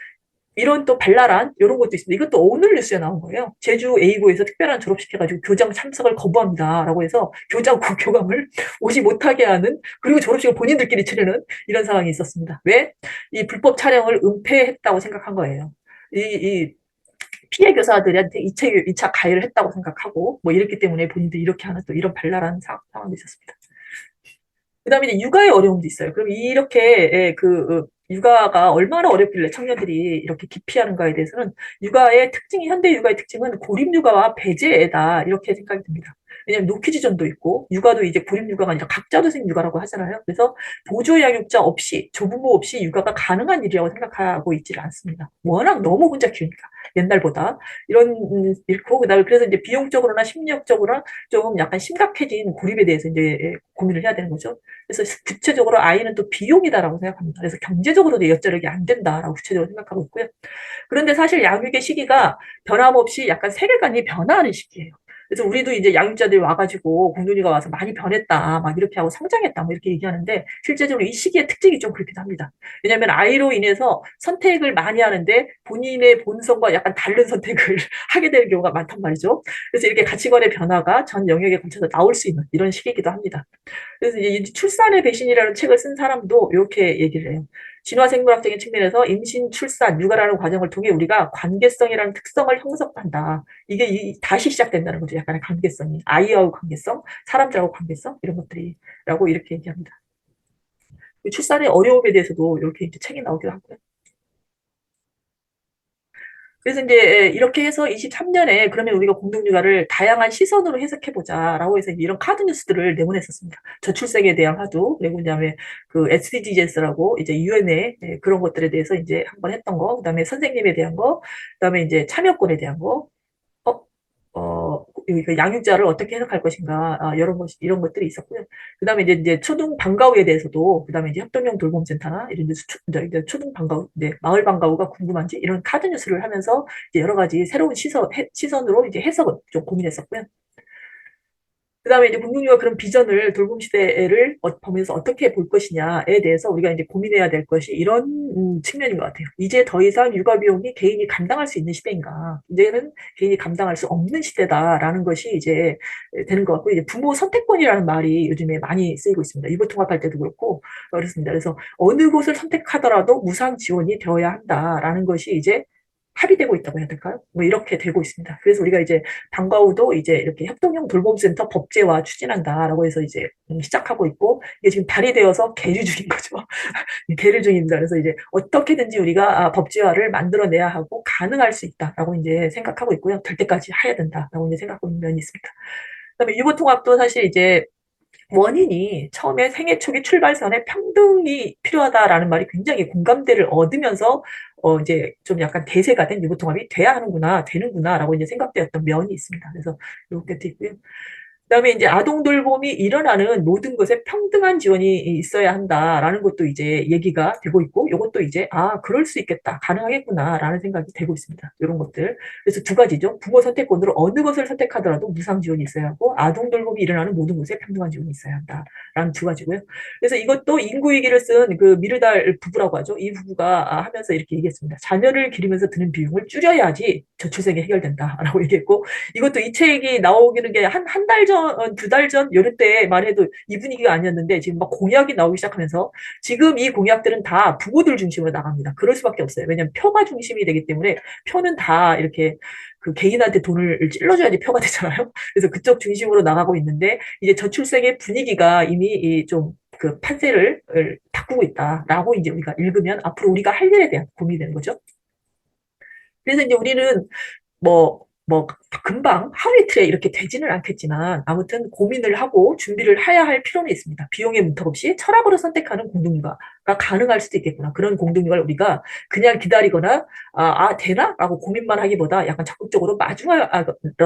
이런 또 발랄한 이런 것도 있습니다. 이것도 오늘 뉴스에 나온 거예요. 제주 A고에서 특별한 졸업시켜가지고 교장 참석을 거부합니다라고 해서 교장 교감을 오지 못하게 하는 그리고 졸업식을 본인들끼리 치르는 이런 상황이 있었습니다. 왜? 이 불법 촬영을 은폐했다고 생각한 거예요. 이 피해 교사들한테 2차 가해를 했다고 생각하고 뭐 이랬기 때문에 본인들이 이렇게 하는 또 이런 발랄한 상황도 있었습니다. 그다음에 이제 육아의 어려움도 있어요. 그럼 이렇게 육아가 얼마나 어렵길래 청년들이 이렇게 기피하는가에 대해서는 육아의 특징이 현대 육아의 특징은 고립 육아와 배제다 이렇게 생각이 듭니다. 왜냐하면 노키즈전도 있고 육아도 이제 고립 육아가 아니라 각자도생 육아라고 하잖아요. 그래서 보조 양육자 없이 조부모 없이 육아가 가능한 일이라고 생각하고 있지를 않습니다. 워낙 너무 혼자 키우니까 옛날보다 이런 잃고 그다음에 그래서 이제 비용적으로나 심리학적으로나 좀 약간 심각해진 고립에 대해서 이제 고민을 해야 되는 거죠. 그래서 구체적으로 아이는 또 비용이다라고 생각합니다. 그래서 경제적으로도 여자력이 안 된다라고 구체적으로 생각하고 있고요. 그런데 사실 양육의 시기가 변함없이 약간 세계관이 변화하는 시기예요. 그래서 우리도 이제 양육자들이 와가지고 공동이가 와서 많이 변했다, 막 이렇게 하고 성장했다, 뭐 이렇게 얘기하는데 실제적으로 이 시기의 특징이 좀 그렇기도 합니다. 왜냐하면 아이로 인해서 선택을 많이 하는데 본인의 본성과 약간 다른 선택을 하게 되는 경우가 많단 말이죠. 그래서 이렇게 가치관의 변화가 전 영역에 걸쳐서 나올 수 있는 이런 시기이기도 합니다. 그래서 이제 출산의 배신이라는 책을 쓴 사람도 이렇게 얘기를 해요. 진화생물학적인 측면에서 임신, 출산, 육아라는 과정을 통해 우리가 관계성이라는 특성을 형성한다. 이게 다시 시작된다는 거죠. 약간의 관계성이. 아이하고 관계성, 사람들하고 관계성, 이런 것들이라고 이렇게 얘기합니다. 출산의 어려움에 대해서도 이렇게 이제 책이 나오기도 하고요. 그래서 이제 이렇게 해서 23년에 그러면 우리가 공동육아를 다양한 시선으로 해석해보자라고 해서 이런 카드 뉴스들을 내보냈었습니다. 저출생에 대한 화두, 그리고 그다음에 그 SDGs라고 이제 유엔의 그런 것들에 대해서 이제 한번 했던 거, 그다음에 선생님에 대한 거, 그다음에 이제 참여권에 대한 거, 어, 양육자를 어떻게 해석할 것인가, 이런 이런 것들이 있었고요. 그 다음에 이제 초등 방과후에 대해서도, 그 다음에 이제 협동형 돌봄센터나 이런 데 이제 초등 방과후, 네, 마을 방과후가 궁금한지 이런 카드 뉴스를 하면서 이제 여러 가지 새로운 시선으로 이제 해석을 좀 고민했었고요. 그다음에 이제 공동육아 그런 비전을 돌봄 시대를 보면서 어떻게 볼 것이냐에 대해서 우리가 이제 고민해야 될 것이 이런 측면인 것 같아요. 이제 더 이상 육아 비용이 개인이 감당할 수 있는 시대인가? 이제는 개인이 감당할 수 없는 시대다라는 것이 이제 되는 것 같고 이제 부모 선택권이라는 말이 요즘에 많이 쓰이고 있습니다. 유보 통합할 때도 그렇고 그렇습니다. 그래서 어느 곳을 선택하더라도 무상 지원이 되어야 한다라는 것이 이제 합의되고 있다고 해야 될까요? 뭐 이렇게 되고 있습니다. 그래서 우리가 이제 방과후도 이제 이렇게 협동형 돌봄센터 법제화 추진한다라고 해서 이제 시작하고 있고 이게 지금 발의되어서 계류 중인 거죠. 계류 중입니다. 그래서 이제 어떻게든지 우리가 법제화를 만들어내야 하고 가능할 수 있다라고 이제 생각하고 있고요. 될 때까지 해야 된다라고 이제 생각하고 있는 면이 있습니다. 그다음에 유보통합도 사실 이제 원인이 처음에 생애 초기 출발선에 평등이 필요하다라는 말이 굉장히 공감대를 얻으면서 이제 좀 약간 대세가 된 유보통합이 돼야 하는구나, 되는구나라고 이제 생각되었던 면이 있습니다. 그래서 이렇게 있고요. 그다음에 이제 아동 돌봄이 일어나는 모든 것에 평등한 지원이 있어야 한다라는 것도 이제 얘기가 되고 있고 이것도 이제 그럴 수 있겠다 가능하겠구나라는 생각이 되고 있습니다. 이런 것들 그래서 두 가지죠. 부모 선택권으로 어느 것을 선택하더라도 무상 지원이 있어야 하고 아동 돌봄이 일어나는 모든 곳에 평등한 지원이 있어야 한다라는 두 가지고요. 그래서 이것도 인구위기를 쓴 그 미르달 부부라고 하죠. 이 부부가 하면서 이렇게 얘기했습니다. 자녀를 기르면서 드는 비용을 줄여야지 저출생이 해결된다라고 얘기했고 이것도 이 책이 나오기는 게 한 달 전, 두 달 전, 요럴 때만 해도 이 분위기가 아니었는데 지금 막 공약이 나오기 시작하면서 지금 이 공약들은 다 부모들 중심으로 나갑니다. 그럴 수밖에 없어요. 왜냐하면 표가 중심이 되기 때문에 표는 다 이렇게 그 개인한테 돈을 찔러줘야지 표가 되잖아요. 그래서 그쪽 중심으로 나가고 있는데 이제 저출생의 분위기가 이미 좀 그 판세를 바꾸고 있다라고 이제 우리가 읽으면 앞으로 우리가 할 일에 대한 고민이 되는 거죠. 그래서 이제 우리는 뭐, 금방 하루 이틀에 이렇게 되지는 않겠지만, 아무튼 고민을 하고 준비를 해야 할 필요는 있습니다. 비용의 문턱 없이 철학으로 선택하는 공동육아가 가능할 수도 있겠구나. 그런 공동육아를 우리가 그냥 기다리거나, 되나? 라고 고민만 하기보다 약간 적극적으로 마주하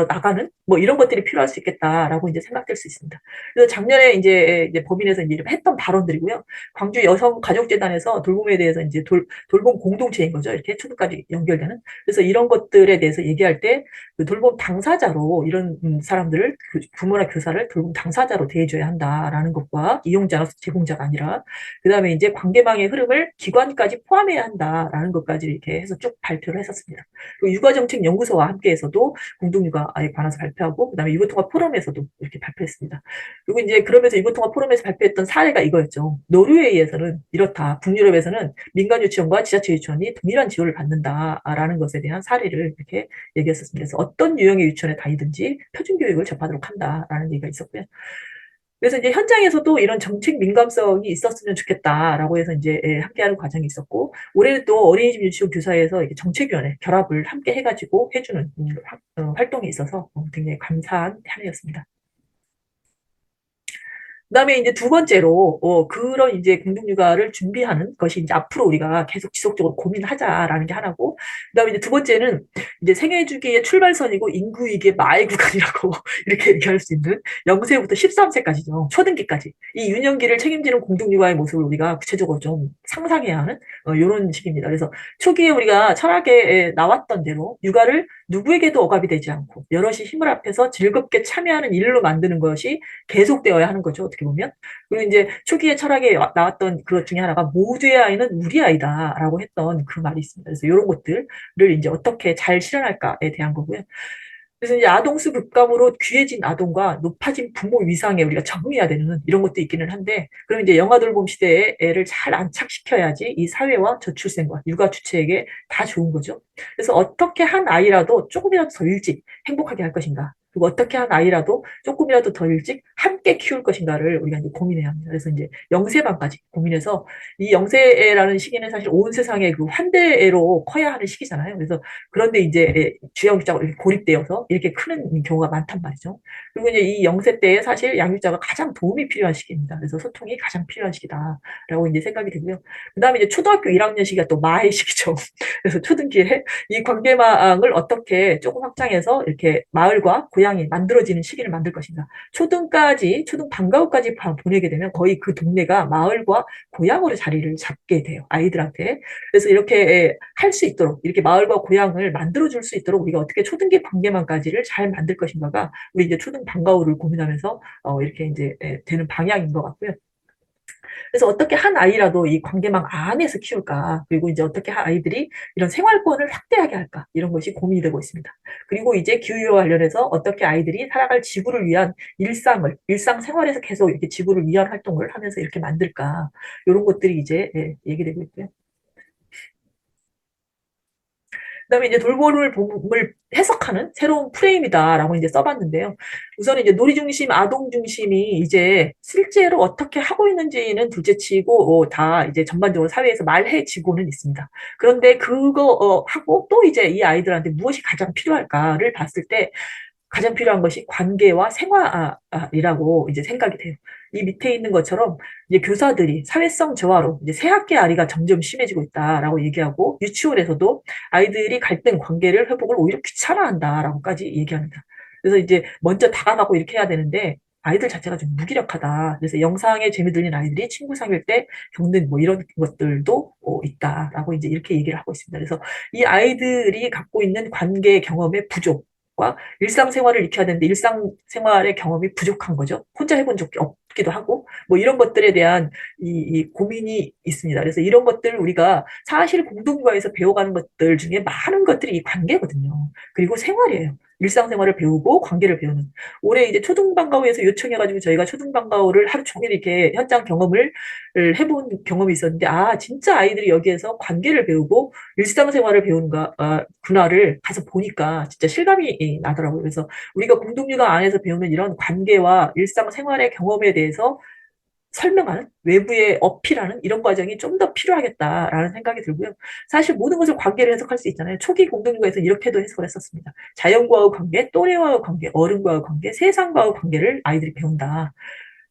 나가는 뭐 이런 것들이 필요할 수 있겠다라고 이제 생각될 수 있습니다. 그래서 작년에 이제 법인에서 이제 했던 발언들이고요. 광주 여성가족재단에서 돌봄에 대해서 이제 돌봄 공동체인 거죠. 이렇게 초등까지 연결되는. 그래서 이런 것들에 대해서 얘기할 때 그 돌봄 당사자로 이런 사람들을 부모나 교사를 돌봄 당사자로 대해줘야 한다라는 것과 이용자나 제공자가 아니라 그 다음에 이제 관계망의 흐름을 기관까지 포함해야 한다라는 것까지 이렇게 해서 쭉 발표를 했었습니다. 그리고 육아정책연구소와 함께해서도 공동육아에 관해서 발표하고 그다음에 유교통합 포럼에서도 이렇게 발표했습니다. 그리고 이제 그러면서 유교통합 포럼에서 발표했던 사례가 이거였죠. 노르웨이에서는 이렇다. 북유럽에서는 민간 유치원과 지자체 유치원이 동일한 지원을 받는다라는 것에 대한 사례를 이렇게 얘기했었습니다. 그래서 어떤 유형의 유치원에 다니든지 표준 교육을 접하도록 한다라는 얘기가 있었고요. 그래서 이제 현장에서도 이런 정책 민감성이 있었으면 좋겠다라고 해서 이제 함께하는 과정이 있었고 올해는 또 어린이집 유치원 교사에서 정책위원회 결합을 함께 해가지고 해주는 활동이 있어서 굉장히 감사한 한 해였습니다. 그다음에 이제 두 번째로 그런 이제 공동육아를 준비하는 것이 이제 앞으로 우리가 계속 지속적으로 고민하자라는 게 하나고 그다음에 이제 두 번째는 이제 생애 주기의 출발선이고 인구 위기의 마의 구간이라고 이렇게 얘기할 수 있는 0세부터 13세까지죠. 초등기까지 이 유년기를 책임지는 공동육아의 모습을 우리가 구체적으로 좀 상상해야 하는 이런 식입니다. 그래서 초기에 우리가 철학에 나왔던 대로 육아를 누구에게도 억압이 되지 않고 여럿이 힘을 합해서 즐겁게 참여하는 일로 만드는 것이 계속되어야 하는 거죠. 어떻게 보면. 그리고 이제 초기에 철학에 나왔던 그것 중에 하나가 모두의 아이는 우리 아이다라고 했던 그 말이 있습니다. 그래서 이런 것들을 이제 어떻게 잘 실현할까에 대한 거고요. 그래서 이제 아동수 급감으로 귀해진 아동과 높아진 부모 위상에 우리가 적응해야 되는 이런 것도 있기는 한데, 그럼 이제 영아돌봄 시대에 애를 잘 안착시켜야지 이 사회와 저출생과 육아 주체에게 다 좋은 거죠. 그래서 어떻게 한 아이라도 조금이라도 더 일찍 행복하게 할 것인가, 그리고 어떻게 한 아이라도 조금이라도 더 일찍 함께 키울 것인가를 우리가 이제 고민해야 합니다. 그래서 이제 영세반까지 고민해서 이 영세라는 시기는 사실 온 세상의 그 환대애로 커야 하는 시기잖아요. 그래서 그런데 이제 주양육자가 이렇게 고립되어서 이렇게 크는 경우가 많단 말이죠. 그리고 이제 이 영세 때에 사실 양육자가 가장 도움이 필요한 시기입니다. 그래서 소통이 가장 필요한 시기다라고 이제 생각이 되고요. 그다음에 이제 초등학교 1학년 시기가 또 마의 시기죠. 그래서 초등기에 이 관계망을 어떻게 조금 확장해서 이렇게 마을과 고향이 만들어지는 시기를 만들 것인가. 초등까지, 초등 방과후까지 보내게 되면 거의 그 동네가 마을과 고향으로 자리를 잡게 돼요. 아이들한테. 그래서 이렇게 할 수 있도록, 이렇게 마을과 고향을 만들어줄 수 있도록 우리가 어떻게 초등기 관계망까지를 잘 만들 것인가가 우리 이제 초등 방과후를 고민하면서 이렇게 이제 되는 방향인 것 같고요. 그래서 어떻게 한 아이라도 이 관계망 안에서 키울까? 그리고 이제 어떻게 한 아이들이 이런 생활권을 확대하게 할까? 이런 것이 고민이 되고 있습니다. 그리고 이제 기후와 관련해서 어떻게 아이들이 살아갈 지구를 위한 일상생활에서 계속 이렇게 지구를 위한 활동을 하면서 이렇게 만들까? 이런 것들이 이제 얘기되고 있고요. 그다음에 이제 돌봄을 해석하는 새로운 프레임이다라고 이제 써봤는데요. 우선 이제 놀이 중심, 아동 중심이 이제 실제로 어떻게 하고 있는지는 둘째치고 다 이제 전반적으로 사회에서 말해지고는 있습니다. 그런데 그거 하고 또 이제 이 아이들한테 무엇이 가장 필요할까를 봤을 때 가장 필요한 것이 관계와 생활이라고 이제 생각이 돼요. 이 밑에 있는 것처럼 이제 교사들이 사회성 저하로 이제 새학기 아리가 점점 심해지고 있다라고 얘기하고 유치원에서도 아이들이 갈등 관계를 회복을 오히려 귀찮아한다라고까지 얘기합니다. 그래서 이제 먼저 다가가고 이렇게 해야 되는데 아이들 자체가 좀 무기력하다. 그래서 영상에 재미 들린 아이들이 친구 사귈 때 겪는 뭐 이런 것들도 있다라고 이제 이렇게 얘기를 하고 있습니다. 그래서 이 아이들이 갖고 있는 관계 경험의 부족 과 일상생활을 익혀야 되는데 일상생활의 경험이 부족한 거죠. 혼자 해본 적이 없기도 하고 뭐 이런 것들에 대한 이 고민이 있습니다. 그래서 이런 것들 우리가 사실 공동과에서 배워가는 것들 중에 많은 것들이 이 관계거든요. 그리고 생활이에요. 일상생활을 배우고 관계를 배우는. 올해 이제 초등방과후에서 요청해가지고 저희가 초등방과후를 하루 종일 이렇게 현장 경험을 해본 경험이 있었는데 아 진짜 아이들이 여기에서 관계를 배우고 일상생활을 배우는가 구나를 가서 보니까 진짜 실감이 나더라고요. 그래서 우리가 공동육아 안에서 배우는 이런 관계와 일상생활의 경험에 대해서 설명하는 외부에 어필하는 이런 과정이 좀 더 필요하겠다라는 생각이 들고요. 사실 모든 것을 관계를 해석할 수 있잖아요. 초기 공동육아에서 이렇게도 해석을 했었습니다. 자연과의 관계, 또래와의 관계, 어른과의 관계, 세상과의 관계를 아이들이 배운다.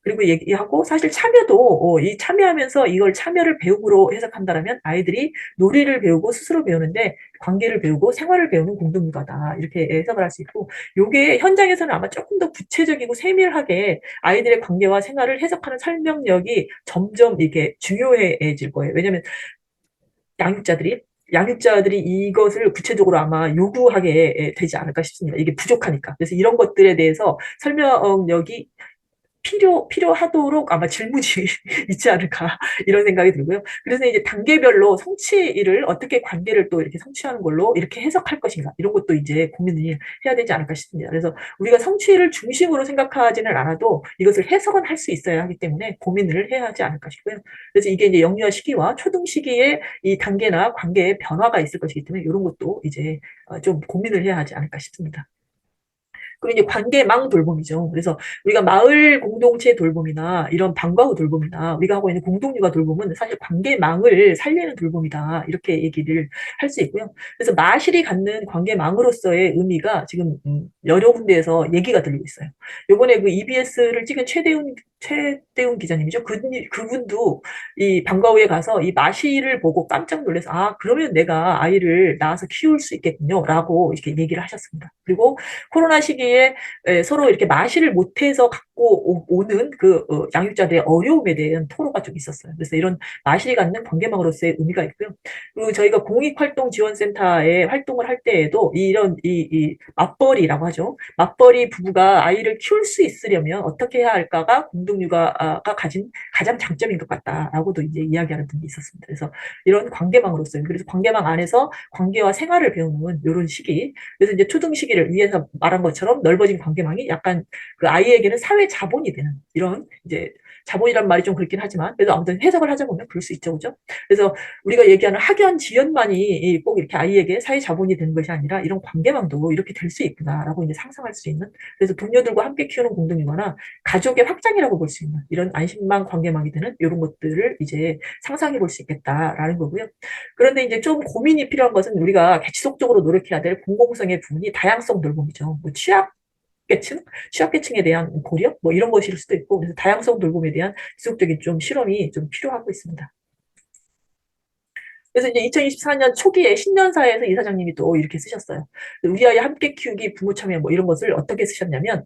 그리고 얘기하고 사실 참여도 이 참여하면서 이걸 참여를 배움으로 해석한다라면 아이들이 놀이를 배우고 스스로 배우는데 관계를 배우고 생활을 배우는 공동육아다 이렇게 해석을 할 수 있고 요게 현장에서는 아마 조금 더 구체적이고 세밀하게 아이들의 관계와 생활을 해석하는 설명력이 점점 이렇게 중요해질 거예요. 왜냐하면 양육자들이 양육자들이 이것을 구체적으로 아마 요구하게 되지 않을까 싶습니다. 이게 부족하니까. 그래서 이런 것들에 대해서 설명력이 필요하도록 아마 질문이 있지 않을까 이런 생각이 들고요. 그래서 이제 단계별로 성취를 어떻게 관계를 또 이렇게 성취하는 걸로 이렇게 해석할 것인가 이런 것도 이제 고민을 해야 되지 않을까 싶습니다. 그래서 우리가 성취를 중심으로 생각하지는 않아도 이것을 해석은 할 수 있어야 하기 때문에 고민을 해야 하지 않을까 싶고요. 그래서 이게 이제 영유아 시기와 초등 시기에 이 단계나 관계의 변화가 있을 것이기 때문에 이런 것도 이제 좀 고민을 해야 하지 않을까 싶습니다. 그리고 이제 관계망 돌봄이죠. 그래서 우리가 마을 공동체 돌봄이나 이런 방과 후 돌봄이나 우리가 하고 있는 공동육아 돌봄은 사실 관계망을 살리는 돌봄이다. 이렇게 얘기를 할 수 있고요. 그래서 마실이 갖는 관계망으로서의 의미가 지금 여러 군데에서 얘기가 들리고 있어요. 요번에 그 EBS를 찍은 최대훈 기자님이죠. 그분도 이 방과 후에 가서 이 마실을 보고 깜짝 놀라서 아, 그러면 내가 아이를 낳아서 키울 수 있겠군요. 라고 이렇게 얘기를 하셨습니다. 그리고 코로나 시기에 서로 이렇게 마실을 못해서 갖고 오는 그 양육자들의 어려움에 대한 토로가 좀 있었어요. 그래서 이런 마실이 갖는 관계망으로서의 의미가 있고요. 그리고 저희가 공익활동지원센터에 활동을 할 때에도 이런 이 맞벌이라고 하죠. 맞벌이 부부가 아이를 키울 수 있으려면 어떻게 해야 할까가 공동육아가 가진 가장 장점인 것 같다라고도 이제 이야기하는 분이 있었습니다. 그래서 이런 관계망으로서요. 그래서 관계망 안에서 관계와 생활을 배우는 이런 시기. 그래서 이제 초등 시기를 위해서 말한 것처럼 넓어진 관계망이 약간 그 아이에게는 사회 자본이 되는 이런 이제 자본이란 말이 좀 그렇긴 하지만 그래도 아무튼 해석을 하자 보면 그럴 수 있죠, 그죠? 그래서 우리가 얘기하는 학연, 지연만이 꼭 이렇게 아이에게 사회 자본이 되는 것이 아니라 이런 관계망도 이렇게 될 수 있구나라고 이제 상상할 수 있는 그래서 동료들과 함께 키우는 공동육아나 가족의 확장이라고 볼 수 있는 이런 안심망 관계망이 되는 이런 것들을 이제 상상해 볼 수 있겠다라는 거고요. 그런데 이제 좀 고민이 필요한 것은 우리가 지속적으로 노력해야 될 공공성의 부분이 다양성 돌봄이죠. 뭐 취약계층, 취약계층에 대한 고려, 뭐 이런 것일 수도 있고, 그래서 다양성 돌봄에 대한 지속적인 좀 실험이 좀 필요하고 있습니다. 그래서 이제 2024년 초기에 신년사에서 이사장님이 또 이렇게 쓰셨어요. 우리 아이 함께 키우기 부모 참여 뭐 이런 것을 어떻게 쓰셨냐면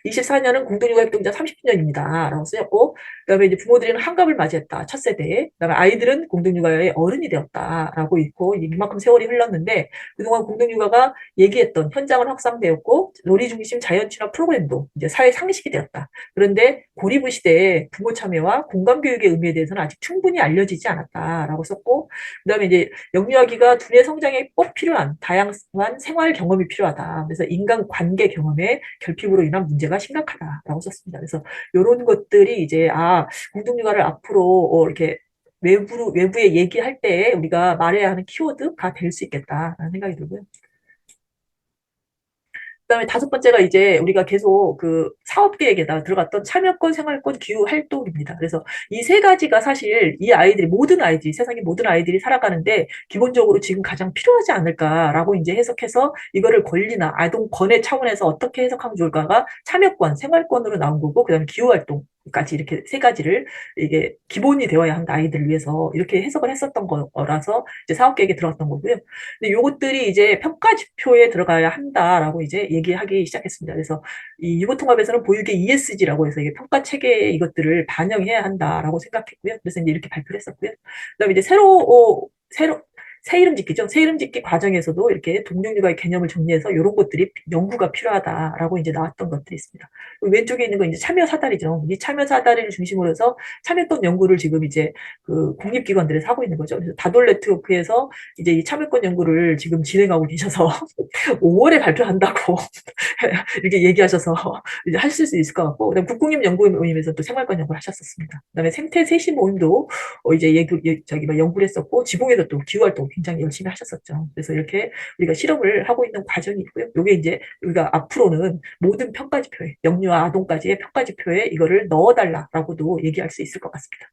24년은 공동육아 협동자 30주년입니다. 라고 쓰셨고 그다음에 이제 부모들은 한갑을 맞이했다. 첫 세대에. 그다음에 아이들은 공동육아의 어른이 되었다. 라고 있고 이만큼 세월이 흘렀는데 그동안 공동육아가 얘기했던 현장은 확산되었고 놀이 중심 자연 친화 프로그램도 이제 사회 상식이 되었다. 그런데 고리부 시대에 부모 참여와 공감 교육의 의미에 대해서는 아직 충분히 알려지지 않았다라고 썼고 그다음에 이제 영유아기가 두뇌 성장에 꼭 필요한 다양한 생활 경험이 필요하다. 그래서 인간 관계 경험의 결핍으로 인한 문제가 심각하다라고 썼습니다. 그래서 이런 것들이 이제 공동육아를 앞으로 이렇게 외부에 얘기할 때 우리가 말해야 하는 키워드가 될 수 있겠다라는 생각이 들고요. 그다음에 다섯 번째가 이제 우리가 계속 그 사업 계획에다 들어갔던 참여권, 생활권, 기후 활동입니다. 그래서 이 세 가지가 사실 이 아이들이 모든 아이들이 세상의 모든 아이들이 살아가는데 기본적으로 지금 가장 필요하지 않을까라고 이제 해석해서 이거를 권리나 아동권의 차원에서 어떻게 해석하면 좋을까가 참여권, 생활권으로 나온 거고 그다음에 기후 활동 까지 이렇게 세 가지를 이게 기본이 되어야 한다 아이들을 위해서 이렇게 해석을 했었던 거라서 이제 사업 계획에 들어갔던 거고요. 근데 요것들이 이제 평가 지표에 들어가야 한다라고 이제 얘기하기 시작했습니다. 그래서 이 유보통합에서는 보유계 ESG라고 해서 이게 평가 체계에 이것들을 반영해야 한다라고 생각했고요. 그래서 이제 이렇게 발표를 했었고요. 그다음에 이제 새로 새 이름 짓기죠. 새 이름 짓기 과정에서도 이렇게 동종육아의 개념을 정리해서 이런 것들이 연구가 필요하다라고 이제 나왔던 것들이 있습니다. 왼쪽에 있는 건 이제 참여 사다리죠. 이 참여 사다리를 중심으로 해서 참여권 연구를 지금 이제 그 국립기관들에서 하고 있는 거죠. 그래서 다돌 네트워크에서 이제 이 참여권 연구를 지금 진행하고 계셔서 5월에 발표한다고 이렇게 얘기하셔서 이제 하실 수 있을 것 같고, 그다음 국공립연구모임에서 또 생활권 연구를 하셨었습니다. 그다음에 생태 세시 모임도 이제 저기 막 연구를 했었고, 지봉에서 또 기후활동 굉장히 열심히 하셨었죠. 그래서 이렇게 우리가 실험을 하고 있는 과정이 있고요. 요게 이제 우리가 앞으로는 모든 평가지표에, 영유아 아동까지의 평가지표에 이거를 넣어달라라고도 얘기할 수 있을 것 같습니다.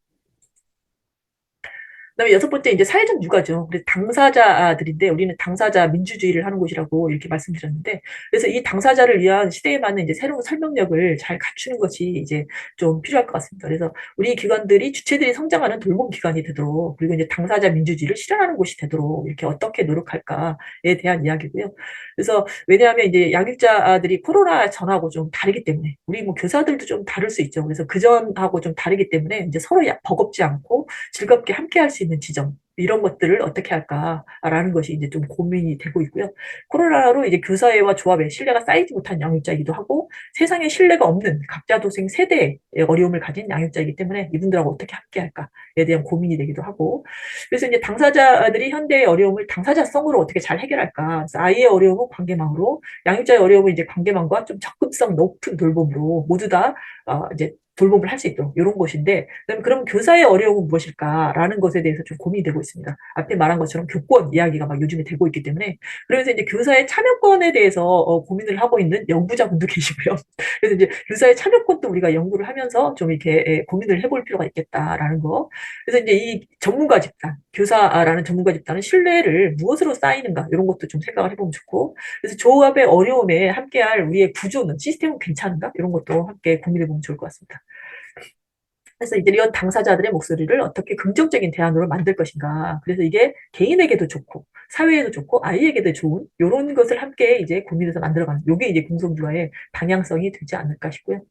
그다음에 여섯 번째 이제 사회적 육아죠. 그래서 당사자들인데 우리는 당사자 민주주의를 하는 곳이라고 이렇게 말씀드렸는데 그래서 이 당사자를 위한 시대에 맞는 이제 새로운 설명력을 잘 갖추는 것이 이제 좀 필요할 것 같습니다. 그래서 우리 기관들이 주체들이 성장하는 돌봄 기관이 되도록 그리고 이제 당사자 민주주의를 실현하는 곳이 되도록 이렇게 어떻게 노력할까에 대한 이야기고요. 그래서 왜냐하면 이제 양육자들이 코로나 전하고 좀 다르기 때문에 우리 뭐 교사들도 좀 다를 수 있죠. 그래서 그 전하고 좀 다르기 때문에 이제 서로 버겁지 않고 즐겁게 함께 할 수 있는 지점 이런 것들을 어떻게 할까라는 것이 이제 좀 고민이 되고 있고요. 코로나로 이제 교사회와 조합의 신뢰가 쌓이지 못한 양육자이기도 하고 세상에 신뢰가 없는 각자 도생 세대의 어려움을 가진 양육자이기 때문에 이분들하고 어떻게 함께 할까에 대한 고민이 되기도 하고 그래서 이제 당사자들이 현대의 어려움을 당사자성으로 어떻게 잘 해결할까. 그래서 아이의 어려움은 관계망으로, 양육자의 어려움은 이제 관계망과 좀 접근성 높은 돌봄으로 모두 다 이제 돌봄을 할 수 있도록 이런 것인데 그럼 교사의 어려움은 무엇일까라는 것에 대해서 좀 고민이 되고 있습니다. 앞에 말한 것처럼 교권 이야기가 막 요즘에 되고 있기 때문에 그러면서 이제 교사의 참여권에 대해서 고민을 하고 있는 연구자분도 계시고요. 그래서 이제 교사의 참여권도 우리가 연구를 하면서 좀 이렇게 고민을 해볼 필요가 있겠다라는 거. 그래서 이제 이 전문가 집단, 교사라는 전문가 집단은 신뢰를 무엇으로 쌓이는가 이런 것도 좀 생각을 해보면 좋고 그래서 조합의 어려움에 함께할 우리의 구조는 시스템은 괜찮은가 이런 것도 함께 고민해보면 좋을 것 같습니다. 그래서 이제 이런 당사자들의 목소리를 어떻게 긍정적인 대안으로 만들 것인가. 그래서 이게 개인에게도 좋고 사회에도 좋고 아이에게도 좋은 이런 것을 함께 이제 고민해서 만들어가는 이게 이제 공동주화의 방향성이 되지 않을까 싶고요.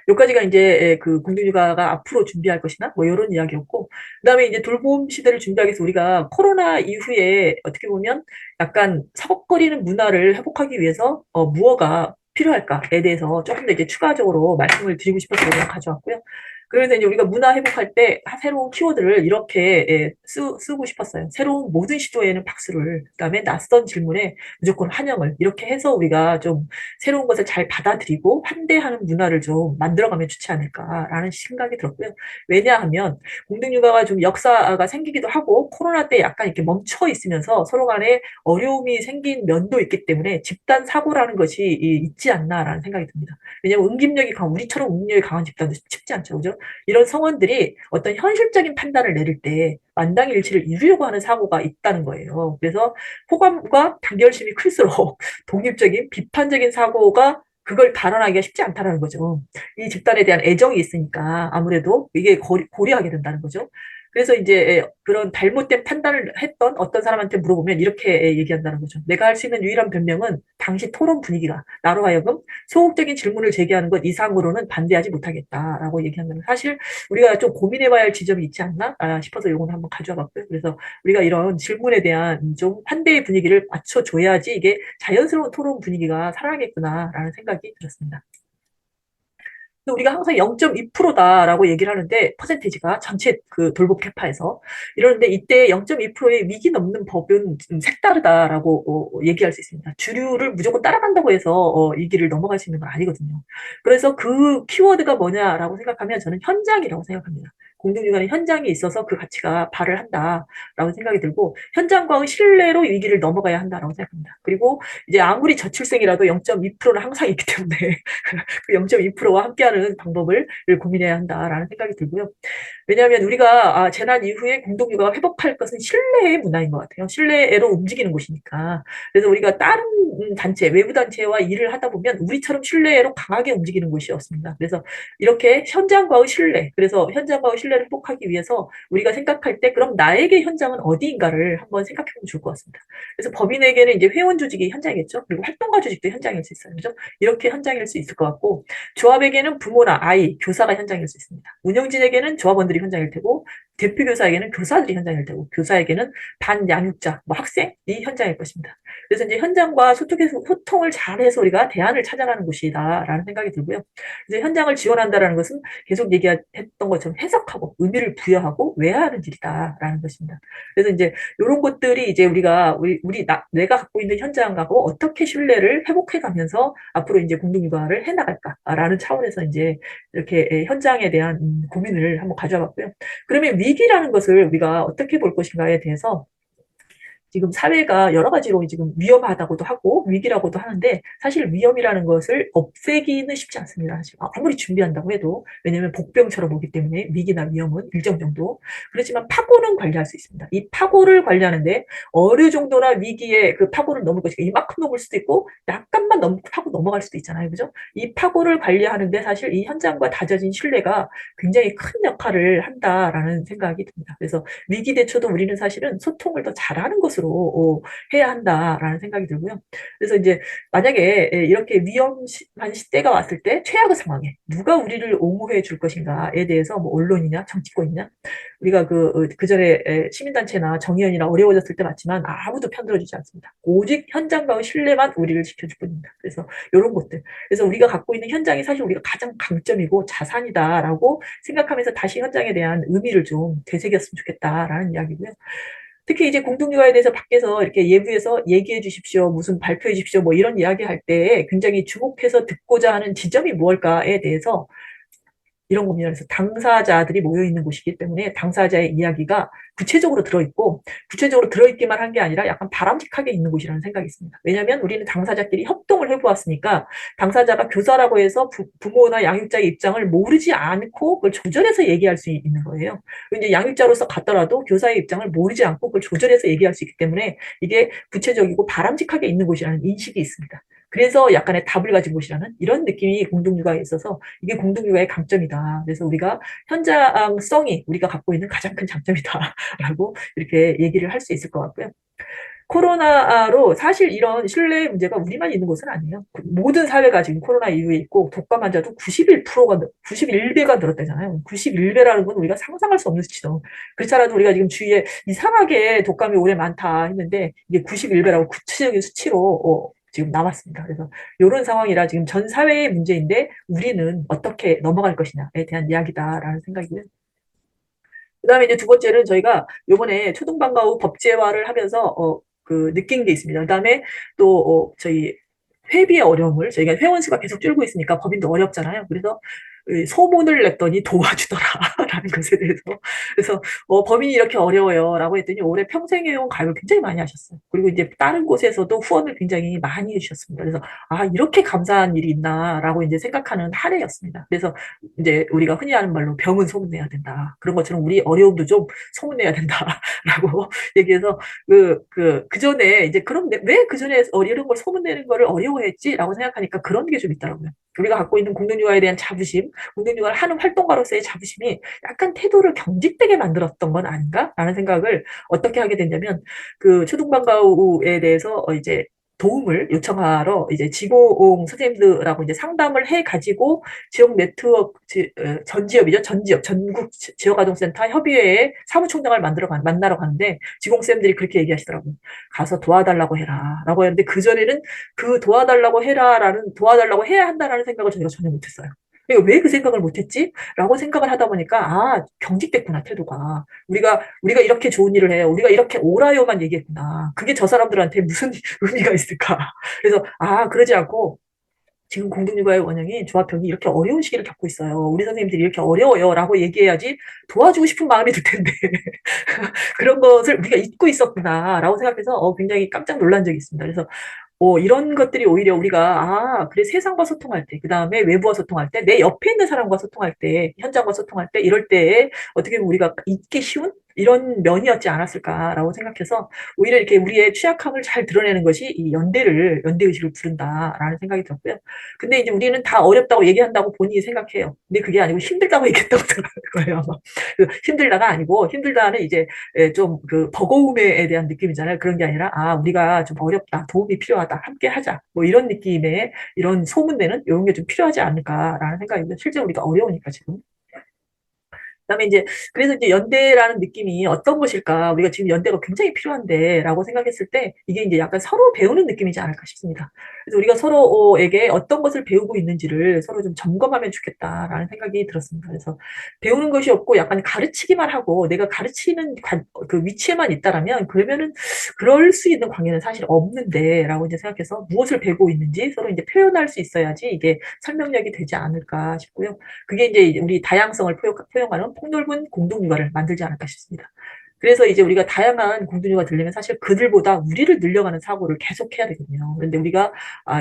여기까지가 이제 그 공동육아가 앞으로 준비할 것이나 뭐 이런 이야기였고 그다음에 이제 돌봄 시대를 준비하기 위해서 우리가 코로나 이후에 어떻게 보면 약간 사법거리는 문화를 회복하기 위해서 무엇가 필요할까에 대해서 조금 더 이제 추가적으로 말씀을 드리고 싶어서 그냥 가져왔고요. 그래서 이제 우리가 문화 회복할 때 새로운 키워드를 이렇게 쓰고 싶었어요. 새로운 모든 시도에는 박수를, 그다음에 낯선 질문에 무조건 환영을 이렇게 해서 우리가 좀 새로운 것을 잘 받아들이고 환대하는 문화를 좀 만들어가면 좋지 않을까라는 생각이 들었고요. 왜냐하면 공동육아가 좀 역사가 생기기도 하고 코로나 때 약간 이렇게 멈춰 있으면서 서로 간에 어려움이 생긴 면도 있기 때문에 집단 사고라는 것이 있지 않나라는 생각이 듭니다. 왜냐하면 응집력이 우리처럼 응집력이 강한 집단도 쉽지 않죠. 그죠? 이런 성원들이 어떤 현실적인 판단을 내릴 때 만당일치를 이루려고 하는 사고가 있다는 거예요. 그래서 호감과 단결심이 클수록 독립적인 비판적인 사고가 그걸 발언하기가 쉽지 않다는 거죠. 이 집단에 대한 애정이 있으니까 아무래도 이게 고려하게 된다는 거죠. 그래서 이제 그런 잘못된 판단을 했던 어떤 사람한테 물어보면 이렇게 얘기한다는 거죠. 내가 할 수 있는 유일한 변명은 당시 토론 분위기가 나로 하여금 소극적인 질문을 제기하는 것 이상으로는 반대하지 못하겠다라고 얘기한다는 사실 우리가 좀 고민해봐야 할 지점이 있지 않나 싶어서 이건 한번 가져와 봤고요. 그래서 우리가 이런 질문에 대한 좀 환대의 분위기를 맞춰줘야지 이게 자연스러운 토론 분위기가 살아나겠구나라는 생각이 들었습니다. 우리가 항상 0.2%다라고 얘기를 하는데 퍼센테이지가 전체 그 돌봄 캐파에서 이러는데 이때 0.2%의 위기 넘는 법은 좀 색다르다라고 얘기할 수 있습니다. 주류를 무조건 따라간다고 해서 이 길을 넘어갈 수 있는 건 아니거든요. 그래서 그 키워드가 뭐냐라고 생각하면 저는 현장이라고 생각합니다. 공동육아는 현장에 있어서 그 가치가 발을 한다라고 생각이 들고 현장과의 신뢰로 위기를 넘어가야 한다라고 생각합니다. 그리고 이제 아무리 저출생이라도 0.2%는 항상 있기 때문에 그 0.2%와 함께하는 방법을 고민해야 한다라는 생각이 들고요. 왜냐하면 우리가 재난 이후에 공동육아가 회복할 것은 신뢰의 문화인 것 같아요. 신뢰로 움직이는 곳이니까. 그래서 우리가 다른 단체, 외부 단체와 일을 하다 보면 우리처럼 신뢰로 강하게 움직이는 곳이 없습니다. 그래서 이렇게 현장과의 신뢰, 그래서 현장과의 신뢰를 회복하기 위해서 우리가 생각할 때 그럼 나에게 현장은 어디인가를 한번 생각해 보면 좋을 것 같습니다. 그래서 법인에게는 이제 회원 조직이 현장이겠죠. 그리고 활동가 조직도 현장일 수 있어요. 그죠? 이렇게 현장일 수 있을 것 같고 조합에게는 부모나 아이, 교사가 현장일 수 있습니다. 운영진에게는 조합원들이 현장일 테고 대표 교사에게는 교사들이 현장일 테고 교사에게는 반양육자, 뭐 학생이 현장일 것입니다. 그래서 이제 현장과 소통을 잘해서 우리가 대안을 찾아가는 곳이다라는 생각이 들고요. 이제 현장을 지원한다라는 것은 계속 얘기했던 것처럼 해석하고 의미를 부여하고 외화하는 일이다라는 것입니다. 그래서 이제 이런 것들이 이제 우리가 내가 갖고 있는 현장하고 어떻게 신뢰를 회복해가면서 앞으로 이제 공동육아를 해나갈까라는 차원에서 이제 이렇게 현장에 대한 고민을 한번 가져봤고요. 그러면 위기라는 것을 우리가 어떻게 볼 것인가에 대해서 지금 사회가 여러 가지로 지금 위험하다고도 하고 위기라고도 하는데 사실 위험이라는 것을 없애기는 쉽지 않습니다. 아무리 준비한다고 해도 왜냐하면 복병처럼 오기 때문에 위기나 위험은 일정 정도 그렇지만 파고는 관리할 수 있습니다. 이 파고를 관리하는데 어느 정도나 위기에 그 파고를 넘을 것인가 이만큼 넘을 수도 있고 약간만 파고 넘어갈 수도 있잖아요. 그죠? 이 파고를 관리하는데 사실 이 현장과 다져진 신뢰가 굉장히 큰 역할을 한다라는 생각이 듭니다. 그래서 위기 대처도 우리는 사실은 소통을 더 잘하는 것으로 것으로 해야 한다라는 생각이 들고요. 그래서 이제 만약에 이렇게 위험한 시대가 왔을 때 최악의 상황에 누가 우리를 옹호해 줄 것인가에 대해서 뭐 언론이냐 정치권이냐 우리가 그 전에 시민단체나 정의연이나 어려워졌을 때 봤지만 아무도 편들어주지 않습니다. 오직 현장과의 신뢰만 우리를 지켜줄 뿐입니다. 그래서 이런 것들. 그래서 우리가 갖고 있는 현장이 사실 우리가 가장 강점이고 자산이다라고 생각하면서 다시 현장에 대한 의미를 좀 되새겼으면 좋겠다라는 이야기고요. 특히 이제 공동육아에 대해서 밖에서 이렇게 예부에서 얘기해 주십시오, 무슨 발표해 주십시오, 뭐 이런 이야기 할 때 굉장히 주목해서 듣고자 하는 지점이 무엇일까에 대해서 이런 겁니다. 그래서 당사자들이 모여있는 곳이기 때문에 당사자의 이야기가 구체적으로 들어있고 구체적으로 들어있기만 한 게 아니라 약간 바람직하게 있는 곳이라는 생각이 있습니다. 왜냐하면 우리는 당사자끼리 협동을 해보았으니까 당사자가 교사라고 해서 부모나 양육자의 입장을 모르지 않고 그걸 조절해서 얘기할 수 있는 거예요. 이제 양육자로서 갔더라도 교사의 입장을 모르지 않고 그걸 조절해서 얘기할 수 있기 때문에 이게 구체적이고 바람직하게 있는 곳이라는 인식이 있습니다. 그래서 약간의 답을 가진 곳이라는 이런 느낌이 공동육아에 있어서 이게 공동육아의 강점이다. 그래서 우리가 현장성이 우리가 갖고 있는 가장 큰 장점이다라고 이렇게 얘기를 할 수 있을 것 같고요. 코로나로 사실 이런 신뢰 문제가 우리만 있는 것은 아니에요. 모든 사회가 지금 코로나 이후에 있고 독감 환자도 91%가 91배가 늘었다잖아요. 91배라는 건 우리가 상상할 수 없는 수치죠. 그렇잖아도 우리가 지금 주위에 이상하게 독감이 올해 많다 했는데 이게 91배라고 구체적인 수치로 지금 남았습니다. 그래서 이런 상황이라 지금 전 사회의 문제인데 우리는 어떻게 넘어갈 것이냐에 대한 이야기다라는 생각이고요. 그다음에 이제 두 번째는 저희가 요번에 초등방과 후 법제화를 하면서 느낀 게 있습니다. 그다음에 또 저희 회비의 어려움을 저희가 회원 수가 계속 줄고 있으니까 법인도 어렵잖아요. 그래서 소문을 냈더니 도와주더라라는 것에 대해서 그래서 법인이 이렇게 어려워요라고 했더니 올해 평생회원 가입을 굉장히 많이 하셨어요. 그리고 이제 다른 곳에서도 후원을 굉장히 많이 해주셨습니다. 그래서 아 이렇게 감사한 일이 있나라고 이제 생각하는 한 해였습니다. 그래서 이제 우리가 흔히 하는 말로 병은 소문내야 된다. 그런 것처럼 우리 어려움도 좀 소문내야 된다라고 얘기해서 그 전에 이제 그럼 왜 그 전에 이런 걸 소문내는 거를 어려워했지라고 생각하니까 그런 게 좀 있더라고요. 우리가 갖고 있는 공동육아에 대한 자부심, 공동육아를 하는 활동가로서의 자부심이 약간 태도를 경직되게 만들었던 건 아닌가라는 생각을 어떻게 하게 됐냐면 그 초등방과후에 대해서 이제 도움을 요청하러 이제 지공 선생님들하고 이제 상담을 해 가지고 지역 네트워크 전 지역이죠. 전 지역 전국 지역아동센터 협의회에 사무총장을 만나러 가는데 지공쌤들이 그렇게 얘기하시더라고요. 가서 도와달라고 해라라고 했는데 그 전에는 그 도와달라고 해야 한다라는 생각을 저희가 전혀 못했어요. 왜 그 생각을 못했지? 라고 생각을 하다 보니까 경직됐구나 태도가 우리가 이렇게 좋은 일을 해요. 우리가 이렇게 오라요만 얘기했구나. 그게 저 사람들한테 무슨 의미가 있을까? 그래서 그러지 않고 지금 공동육아의 원형이 조합형이 이렇게 어려운 시기를 겪고 있어요. 우리 선생님들이 이렇게 어려워요라고 얘기해야지 도와주고 싶은 마음이 들 텐데 그런 것을 우리가 잊고 있었구나라고 생각해서 굉장히 깜짝 놀란 적이 있습니다. 그래서 이런 것들이 오히려 우리가 그래 세상과 소통할 때, 그 다음에 외부와 소통할 때, 내 옆에 있는 사람과 소통할 때, 현장과 소통할 때, 이럴 때 어떻게 보면 우리가 잊기 쉬운 이런 면이었지 않았을까라고 생각해서 오히려 이렇게 우리의 취약함을 잘 드러내는 것이 이 연대의식을 부른다라는 생각이 들었고요. 근데 이제 우리는 다 어렵다고 얘기한다고 본인이 생각해요. 근데 그게 아니고 힘들다고 얘기했다고 생각할 거예요. 힘들다가 아니고 힘들다는 이제 좀 그 버거움에 대한 느낌이잖아요. 그런 게 아니라 우리가 좀 어렵다, 도움이 필요하다, 함께 하자, 뭐 이런 느낌의 이런 소문내는 이런 게 좀 필요하지 않을까라는 생각입니다. 실제 우리가 어려우니까 지금. 그다음에 이제 그래서 이제 연대라는 느낌이 어떤 것일까? 우리가 지금 연대가 굉장히 필요한데라고 생각했을 때 이게 이제 약간 서로 배우는 느낌이지 않을까 싶습니다. 그래서 우리가 서로에게 어떤 것을 배우고 있는지를 서로 좀 점검하면 좋겠다라는 생각이 들었습니다. 그래서 배우는 것이 없고 약간 가르치기만 하고 내가 가르치는 그 위치에만 있다라면 그러면은 그럴 수 있는 관계는 사실 없는데라고 이제 생각해서 무엇을 배우고 있는지 서로 이제 표현할 수 있어야지 이게 설명력이 되지 않을까 싶고요. 그게 이제 우리 다양성을 포용하는 폭넓은 공동육아를 만들지 않을까 싶습니다. 그래서 이제 우리가 다양한 공동육아가 되려면 사실 그들보다 우리를 늘려가는 사고를 계속 해야 되거든요. 그런데 우리가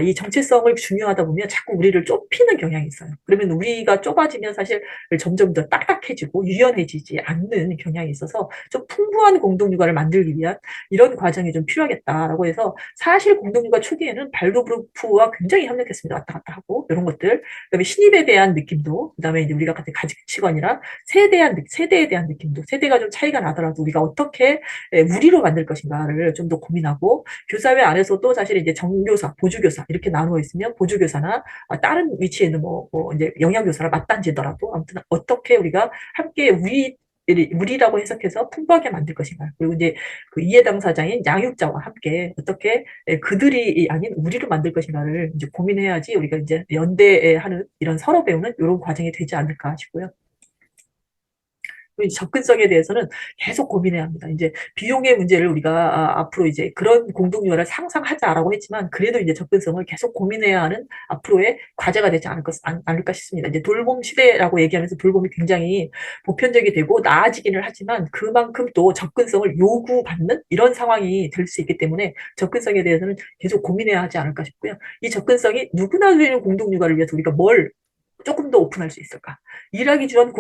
이 정체성을 중요하다 보면 자꾸 우리를 좁히는 경향이 있어요. 그러면 우리가 좁아지면 사실 점점 더 딱딱해지고 유연해지지 않는 경향이 있어서 좀 풍부한 공동육아를 만들기 위한 이런 과정이 좀 필요하겠다라고 해서 사실 공동육아 초기에는 발도그룹프와 굉장히 협력했습니다. 왔다 갔다 하고 이런 것들. 그다음에 신입에 대한 느낌도 그다음에 이제 우리가 같은 가치관이랑 세대에 대한 느낌도 세대가 좀 차이가 나더라도 우리가 우리가 어떻게 무리로 만들 것인가를 좀 더 고민하고 교사회 안에서도 사실 이제 정교사, 보조교사 이렇게 나누어 있으면 보조교사나 다른 위치에 있는 뭐 이제 영양교사랑 맞단지더라도 아무튼 어떻게 우리가 함께 우리라고 해석해서 풍부하게 만들 것인가. 그리고 이제 그 이해 당사자인 양육자와 함께 어떻게 그들이 아닌 우리로 만들 것인가를 이제 고민해야지 우리가 이제 연대하는 이런 서로 배우는 이런 과정이 되지 않을까 싶고요. 접근성에 대해서는 계속 고민해야 합니다. 이제 비용의 문제를 우리가 앞으로 이제 그런 공동유화를 상상하자라고 했지만 그래도 이제 접근성을 계속 고민해야 하는 앞으로의 과제가 되지 않을까 싶습니다. 이제 돌봄 시대라고 얘기하면서 돌봄이 굉장히 보편적이 되고 나아지기는 하지만 그만큼 또 접근성을 요구받는 이런 상황이 될 수 있기 때문에 접근성에 대해서는 계속 고민해야 하지 않을까 싶고요. 이 접근성이 누구나 누리는 공동유화를 위해서 우리가 뭘 조금 더 오픈할 수 있을까? 일하기 좋은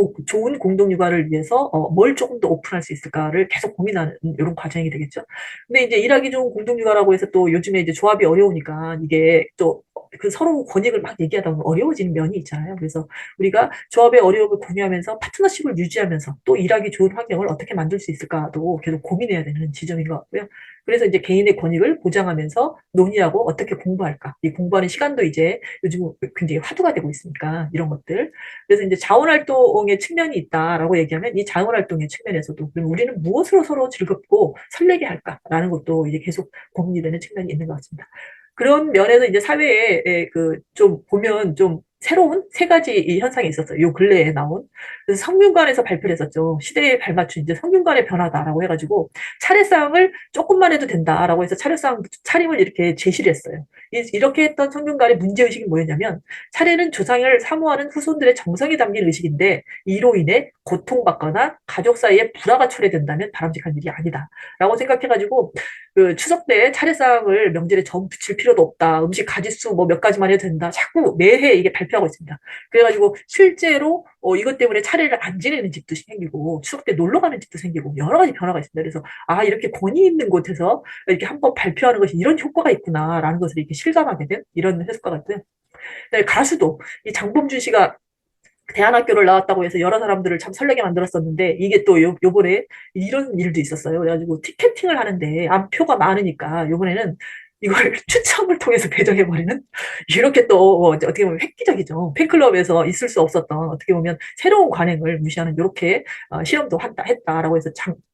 공동육아를 위해서 뭘 조금 더 오픈할 수 있을까를 계속 고민하는 이런 과정이 되겠죠. 근데 이제 일하기 좋은 공동육아라고 해서 또 요즘에 이제 조합이 어려우니까 이게 또 그 서로 권익을 막 얘기하다 보면 어려워지는 면이 있잖아요. 그래서 우리가 조합의 어려움을 공유하면서 파트너십을 유지하면서 또 일하기 좋은 환경을 어떻게 만들 수 있을까도 계속 고민해야 되는 지점인 것 같고요. 그래서 이제 개인의 권익을 보장하면서 논의하고 어떻게 공부할까. 이 공부하는 시간도 이제 요즘 굉장히 화두가 되고 있으니까 이런 것들. 그래서 이제 자원활동의 측면이 있다라고 얘기하면 이 자원활동의 측면에서도 그럼 우리는 무엇으로 서로 즐겁고 설레게 할까라는 것도 이제 계속 고민이 되는 측면이 있는 것 같습니다. 그런 면에서 이제 사회에 그 좀 보면 좀 새로운 세 가지 이 현상이 있었어요. 요 근래에 나온. 그래서 성균관에서 발표를 했었죠. 시대에 발맞춘 이제 성균관의 변화다라고 해가지고 차례상을 조금만 해도 된다라고 해서 차례상 차림을 이렇게 제시를 했어요. 이렇게 했던 성균관의 문제의식이 뭐였냐면 차례는 조상을 사모하는 후손들의 정성이 담긴 의식인데 이로 인해 고통받거나 가족 사이에 불화가 초래된다면 바람직한 일이 아니다. 라고 생각해가지고 그 추석 때 차례상을 명절에 점 붙일 필요도 없다. 음식 가짓수 뭐 몇 가지만 해도 된다. 자꾸 매해 이게 발표하고 있습니다. 그래가지고 실제로 이것 때문에 차례를 안 지내는 집도 생기고 추석 때 놀러 가는 집도 생기고 여러 가지 변화가 있습니다. 그래서 이렇게 권위 있는 곳에서 이렇게 한번 발표하는 것이 이런 효과가 있구나라는 것을 이렇게 실감하게 된 이런 해석과 같은. 가수도 이 장범준 씨가 대안학교를 나왔다고 해서 여러 사람들을 참 설레게 만들었었는데 이게 또 요번에 이런 일도 있었어요. 그래가지고 티켓팅을 하는데 표가 많으니까 요번에는 이걸 추첨을 통해서 배정해버리는 이렇게 또 어떻게 보면 획기적이죠. 팬클럽에서 있을 수 없었던 어떻게 보면 새로운 관행을 무시하는 이렇게 실험도 했다라고 해서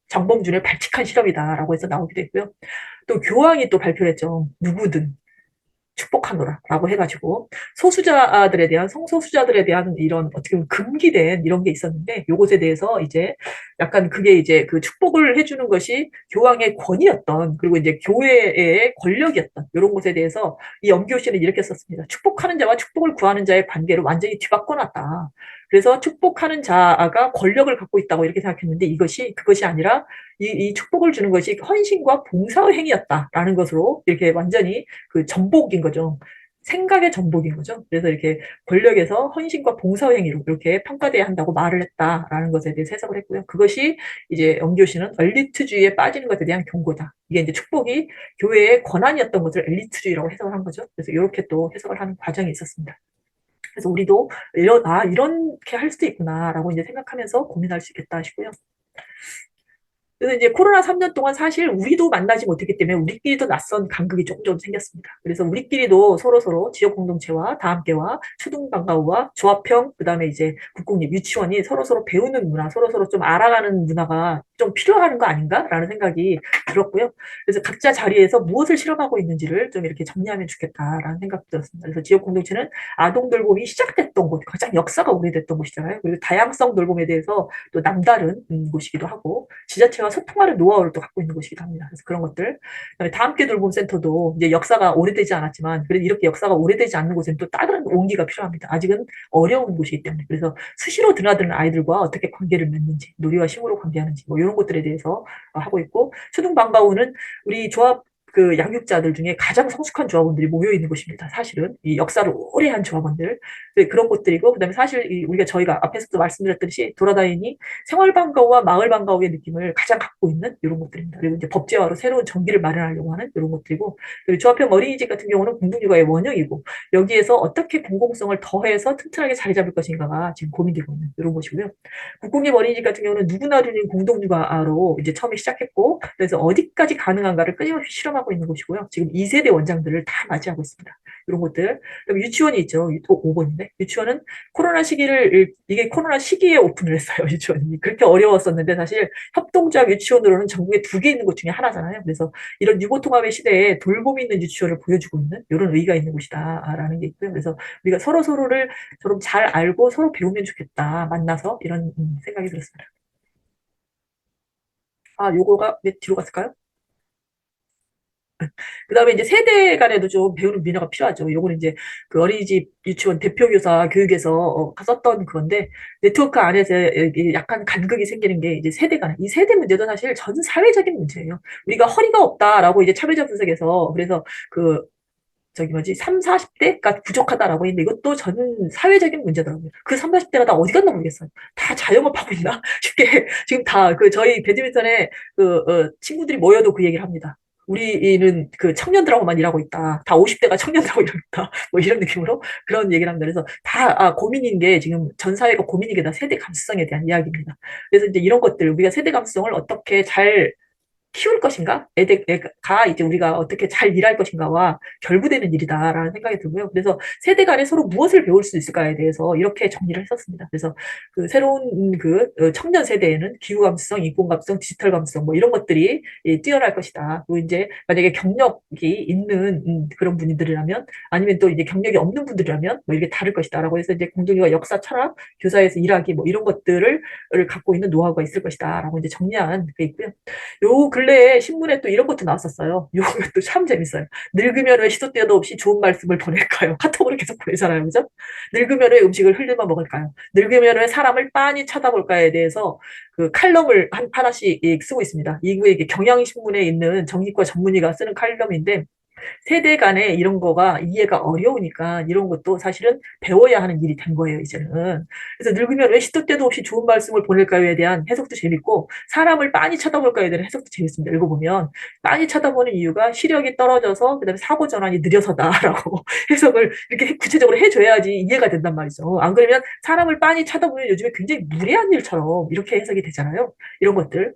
장범준의 발칙한 실험이다라고 해서 나오기도 했고요. 또 교황이 또 발표를 했죠. 누구든 축복하노라라고 해가지고 소수자들에 대한 성소수자들에 대한 이런 어떻게 보면 금기된 이런 게 있었는데 요것에 대해서 이제 약간 그게 이제 그 축복을 해주는 것이 교황의 권위였던 그리고 이제 교회의 권력이었던 이런 것에 대해서 이 엄기호 씨는 이렇게 썼습니다. 축복하는 자와 축복을 구하는 자의 관계를 완전히 뒤바꿔놨다. 그래서 축복하는 자가 권력을 갖고 있다고 이렇게 생각했는데 그것이 아니라 이 축복을 주는 것이 헌신과 봉사의 행위였다라는 것으로 이렇게 완전히 그 전복인 거죠. 생각의 전복인 거죠. 그래서 이렇게 권력에서 헌신과 봉사 행위로 이렇게 평가돼야 한다고 말을 했다라는 것에 대해서 해석을 했고요. 그것이 이제 영교시는 엘리트주의에 빠지는 것에 대한 경고다. 이게 이제 축복이 교회의 권한이었던 것을 엘리트주의라고 해석을 한 거죠. 그래서 이렇게 또 해석을 하는 과정이 있었습니다. 그래서 우리도 이렇게 할 수도 있구나라고 이제 생각하면서 고민할 수 있겠다 싶고요. 그래서 이제 코로나 3년 동안 사실 우리도 만나지 못했기 때문에 우리끼리도 낯선 간극이 조금 생겼습니다. 그래서 우리끼리도 서로서로 지역 공동체와 다함께와 초등방과후와 조합형 그다음에 이제 국공립 유치원이 서로서로 배우는 문화, 서로서로 좀 알아가는 문화가 좀 필요한 거 아닌가라는 생각이 들었고요. 그래서 각자 자리에서 무엇을 실험하고 있는지를 좀 이렇게 정리하면 좋겠다라는 생각이 들었습니다. 그래서 지역 공동체는 아동 돌봄이 시작됐던 곳, 가장 역사가 오래됐던 곳이잖아요. 그리고 다양성 돌봄에 대해서 또 남다른 곳이기도 하고 지자체와 소통하는 노하우를 또 갖고 있는 곳이기도 합니다. 그래서 그런 것들. 그다음에 다함께 돌봄 센터도 이제 역사가 오래되지 않았지만 그래도 이렇게 역사가 오래되지 않는 곳에는 또 다른 온기가 필요합니다. 아직은 어려운 곳이기 때문에. 그래서 수시로 드나드는 아이들과 어떻게 관계를 맺는지, 놀이와 심으로 관계하는지 뭐 이런 것들에 대해서 하고 있고 초등방과후는 우리 조합 그 양육자들 중에 가장 성숙한 조합원들이 모여 있는 곳입니다. 사실은 이 역사를 오래 한 조합원들 그런 곳들이고 그다음에 사실 우리가 저희가 앞에서도 말씀드렸듯이 돌아다니니 생활 방과후와 마을 방과후의 느낌을 가장 갖고 있는 이런 것들입니다. 그리고 이제 법제화로 새로운 전기를 마련하려고 하는 이런 것들이고 그리고 조합형 어린이집 같은 경우는 공동육아의 원형이고 여기에서 어떻게 공공성을 더해서 튼튼하게 자리 잡을 것인가가 지금 고민되고 있는 이런 것이고요. 국공립 어린이집 같은 경우는 누구나 누린 공동육아로 이제 처음에 시작했고 그래서 어디까지 가능한가를 끊임없이 실험하고 있는 곳이고요. 지금 2세대 원장들을 다 맞이하고 있습니다. 이런 것들. 그럼 유치원이 있죠. 5번인데 유치원은 코로나 시기를 이게 코로나 시기에 오픈을 했어요. 유치원이 그렇게 어려웠었는데 사실 협동조합 유치원으로는 전국에 2개 있는 곳 중에 하나잖아요. 그래서 이런 유보통합의 시대에 돌봄이 있는 유치원을 보여주고 있는 이런 의의가 있는 곳이다라는 게 있고요. 그래서 우리가 서로 서로를 좀 잘 알고 서로 배우면 좋겠다. 만나서 이런 생각이 들었습니다. 아, 요거가 왜 뒤로 갔을까요? 그다음에 이제 세대 간에도 좀 배우는 민화가 필요하죠. 요거는 이제 그 어린이집 유치원 대표교사 교육에서 썼던 그건데 네트워크 안에서 약간 간극이 생기는 게 이제 세대 간. 이 세대 문제도 사실 전 사회적인 문제예요. 우리가 허리가 없다라고 이제 참여자 분석에서 그래서 그 저기 뭐지 3, 40대가 부족하다라고 했는데 이것도 전 사회적인 문제더라고요. 그 3, 40대가 다 어디 갔나 모르겠어요. 다 자영업하고 있나? 쉽게 지금 다 그 저희 배드민턴에 친구들이 모여도 그 얘기를 합니다. 우리는 그 청년들하고만 일하고 있다. 다 50대가 청년들하고 일하고 있다. 뭐 이런 느낌으로 그런 얘기를 합니다. 그래서 다 고민인 게 지금 전 사회가 고민인 게 다 세대 감수성에 대한 이야기입니다. 그래서 이제 이런 것들 우리가 세대 감수성을 어떻게 잘 키울 것인가? 애가 이제 우리가 어떻게 잘 일할 것인가와 결부되는 일이다라는 생각이 들고요. 그래서 세대 간에 서로 무엇을 배울 수 있을까에 대해서 이렇게 정리를 했었습니다. 그래서 그 새로운 청년 세대에는 기후 감수성, 인권 감수성, 디지털 감수성 뭐 이런 것들이 뛰어날 것이다. 그리고 이제 만약에 경력이 있는 그런 분들이라면 아니면 또 이제 경력이 없는 분들이라면 뭐 이게 다를 것이다라고 해서 이제 공동의와 역사, 철학, 교사에서 일하기 뭐 이런 것들을 갖고 있는 노하우가 있을 것이다라고 이제 정리한 게 있고요. 요 근래에 신문에 또 이런 것도 나왔었어요. 요것도 참 재밌어요. 늙으면 왜 시도 때도 없이 좋은 말씀을 보낼까요? 카톡으로 계속 보내잖아요. 그죠? 늙으면 왜 음식을 흘려만 먹을까요? 늙으면 왜 사람을 빤히 쳐다볼까에 대해서 그 칼럼을 하나씩 쓰고 있습니다. 이게 경향신문에 있는 정신과 전문의가 쓰는 칼럼인데 세대 간에 이런 거가 이해가 어려우니까 이런 것도 사실은 배워야 하는 일이 된 거예요, 이제는. 그래서 늙으면 왜 시도 때도 없이 좋은 말씀을 보낼까요에 대한 해석도 재밌고 사람을 빤히 쳐다볼까요에 대한 해석도 재밌습니다. 읽어보면 빤히 쳐다보는 이유가 시력이 떨어져서 그다음에 사고 전환이 느려서다라고 해석을 이렇게 구체적으로 해줘야지 이해가 된단 말이죠. 안 그러면 사람을 빤히 쳐다보면 요즘에 굉장히 무례한 일처럼 이렇게 해석이 되잖아요. 이런 것들.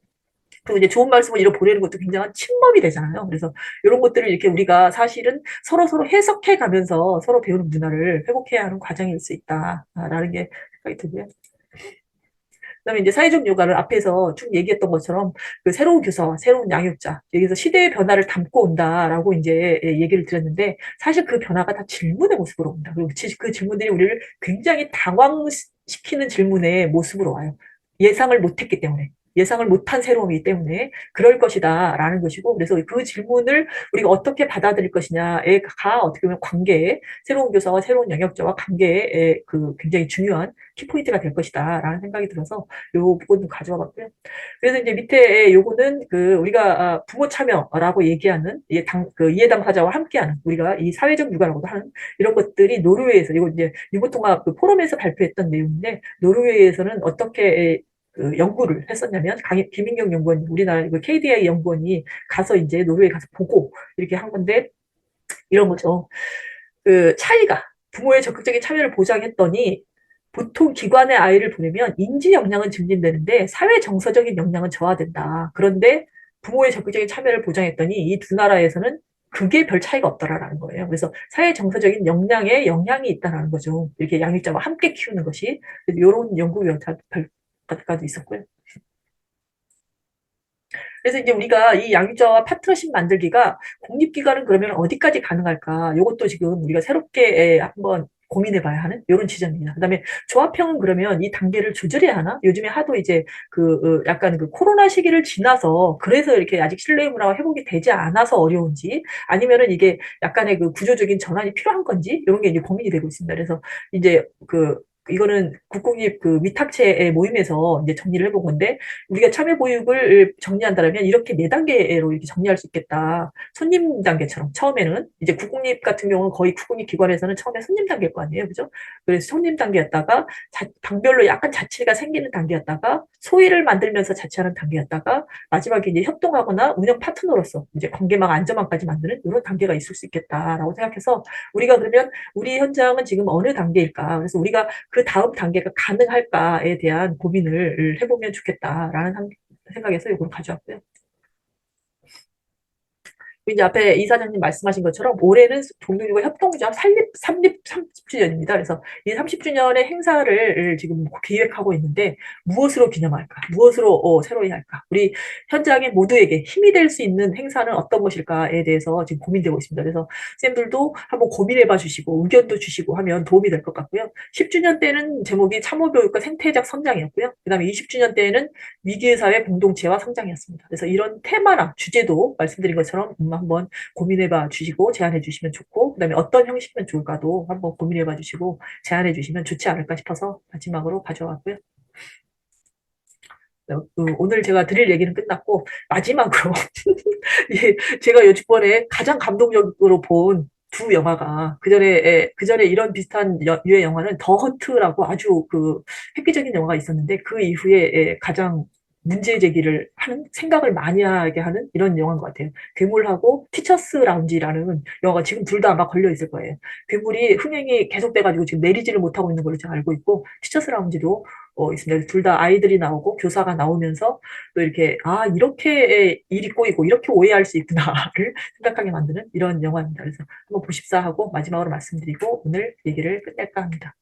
그리고 이제 좋은 말씀을 이렇게 보내는 것도 굉장한 침범이 되잖아요. 그래서 이런 것들을 이렇게 우리가 사실은 서로 해석해 가면서 서로 배우는 문화를 회복해야 하는 과정일 수 있다라는 게 생각이 들고요. 그다음에 이제 사회적 요가를 앞에서 쭉 얘기했던 것처럼 그 새로운 교사와 새로운 양육자 여기서 시대의 변화를 담고 온다라고 이제 얘기를 드렸는데 사실 그 변화가 다 질문의 모습으로 옵니다. 그리고 그 질문들이 우리를 굉장히 당황시키는 질문의 모습으로 와요. 예상을 못했기 때문에. 예상을 못한 새로움이기 때문에 그럴 것이다라는 것이고 그래서 그 질문을 우리가 어떻게 받아들일 것이냐가 어떻게 보면 관계에 새로운 교사와 새로운 영역자와 관계에 그 굉장히 중요한 키포인트가 될 것이다라는 생각이 들어서 요 부분 가져와 봤고요. 그래서 이제 밑에 요거는 그 우리가 부모 참여라고 얘기하는 그 이해담사자와 함께하는 우리가 이 사회적 육아라고도 하는 이런 것들이 노르웨이에서 이거 이제 유보통합 그 포럼에서 발표했던 내용인데 노르웨이에서는 어떻게 그 연구를 했었냐면 김인경 연구원 우리나라 그 KDI 연구원이 가서 이제 노르웨이 가서 보고 이렇게 한 건데 이런 거죠. 그 차이가 부모의 적극적인 참여를 보장했더니 보통 기관에 아이를 보내면 인지 역량은 증진되는데 사회 정서적인 역량은 저하된다. 그런데 부모의 적극적인 참여를 보장했더니 이 두 나라에서는 그게 별 차이가 없더라라는 거예요. 그래서 사회 정서적인 역량에 영향이 있다라는 거죠. 이렇게 양육자와 함께 키우는 것이 이런 연구 결과도 있었고요. 그래서 이제 우리가 이 양육자와 파트너십 만들기가 공립기관은 그러면 어디까지 가능할까? 이것도 지금 우리가 새롭게 한번 고민해봐야 하는 이런 지점입니다. 그다음에 조합형은 그러면 이 단계를 조절해야 하나? 요즘에 하도 이제 약간 그 코로나 시기를 지나서 그래서 이렇게 아직 신뢰 문화가 회복이 되지 않아서 어려운지 아니면은 이게 약간의 그 구조적인 전환이 필요한 건지 이런 게 이제 고민이 되고 있습니다. 그래서 이제 이거는 국공립 그 위탁체의 모임에서 이제 정리를 해본 건데, 우리가 참여 보육을 정리한다면 이렇게 네 단계로 이렇게 정리할 수 있겠다. 손님 단계처럼 처음에는 이제 국공립 같은 경우는 거의 국공립 기관에서는 처음에 손님 단계일 거 아니에요, 그죠? 그래서 손님 단계였다가 방별로 약간 자치가 생기는 단계였다가 소위를 만들면서 자치하는 단계였다가 마지막에 이제 협동하거나 운영 파트너로서 이제 관계망 안전망까지 만드는 이런 단계가 있을 수 있겠다라고 생각해서 우리가 그러면 우리 현장은 지금 어느 단계일까? 그래서 우리가 그 다음 단계가 가능할까에 대한 고민을 해보면 좋겠다라는 생각에서 이걸 가져왔고요. 이제 앞에 이사장님 말씀하신 것처럼 올해는 종교교가 협동조합 설립 30주년입니다. 그래서 이 30주년의 행사를 지금 기획하고 있는데 무엇으로 기념할까? 무엇으로 새로이 할까? 우리 현장의 모두에게 힘이 될 수 있는 행사는 어떤 것일까에 대해서 지금 고민되고 있습니다. 그래서 쌤들도 한번 고민해봐 주시고 의견도 주시고 하면 도움이 될 것 같고요. 10주년 때는 제목이 참호교육과 생태적 성장이었고요. 그다음에 20주년 때는 위기의 사회 공동체와 성장이었습니다. 그래서 이런 테마나 주제도 말씀드린 것처럼 한번 고민해봐 주시고 제안해 주시면 좋고, 그다음에 어떤 형식이면 좋을까도 한번 고민해봐 주시고 제안해 주시면 좋지 않을까 싶어서 마지막으로 가져왔고요. 오늘 제가 드릴 얘기는 끝났고 마지막으로 제가 요번에 가장 감동적으로 본 두 영화가, 그 전에 이런 비슷한 유의 영화는 더 헌트라고 아주 그 획기적인 영화가 있었는데 그 이후에 가장 문제 제기를 하는, 생각을 많이 하게 하는 이런 영화인 것 같아요. 괴물하고 티처스 라운지라는 영화가 지금 둘 다 아마 걸려 있을 거예요. 괴물이 흥행이 계속돼가지고 지금 내리지를 못하고 있는 걸로 제가 알고 있고, 티처스 라운지도 있습니다. 둘 다 아이들이 나오고 교사가 나오면서 또 이렇게 이렇게 일이 꼬이고 이렇게 오해할 수 있구나를 생각하게 만드는 이런 영화입니다. 그래서 한번 보십사 하고 마지막으로 말씀드리고 오늘 얘기를 끝낼까 합니다.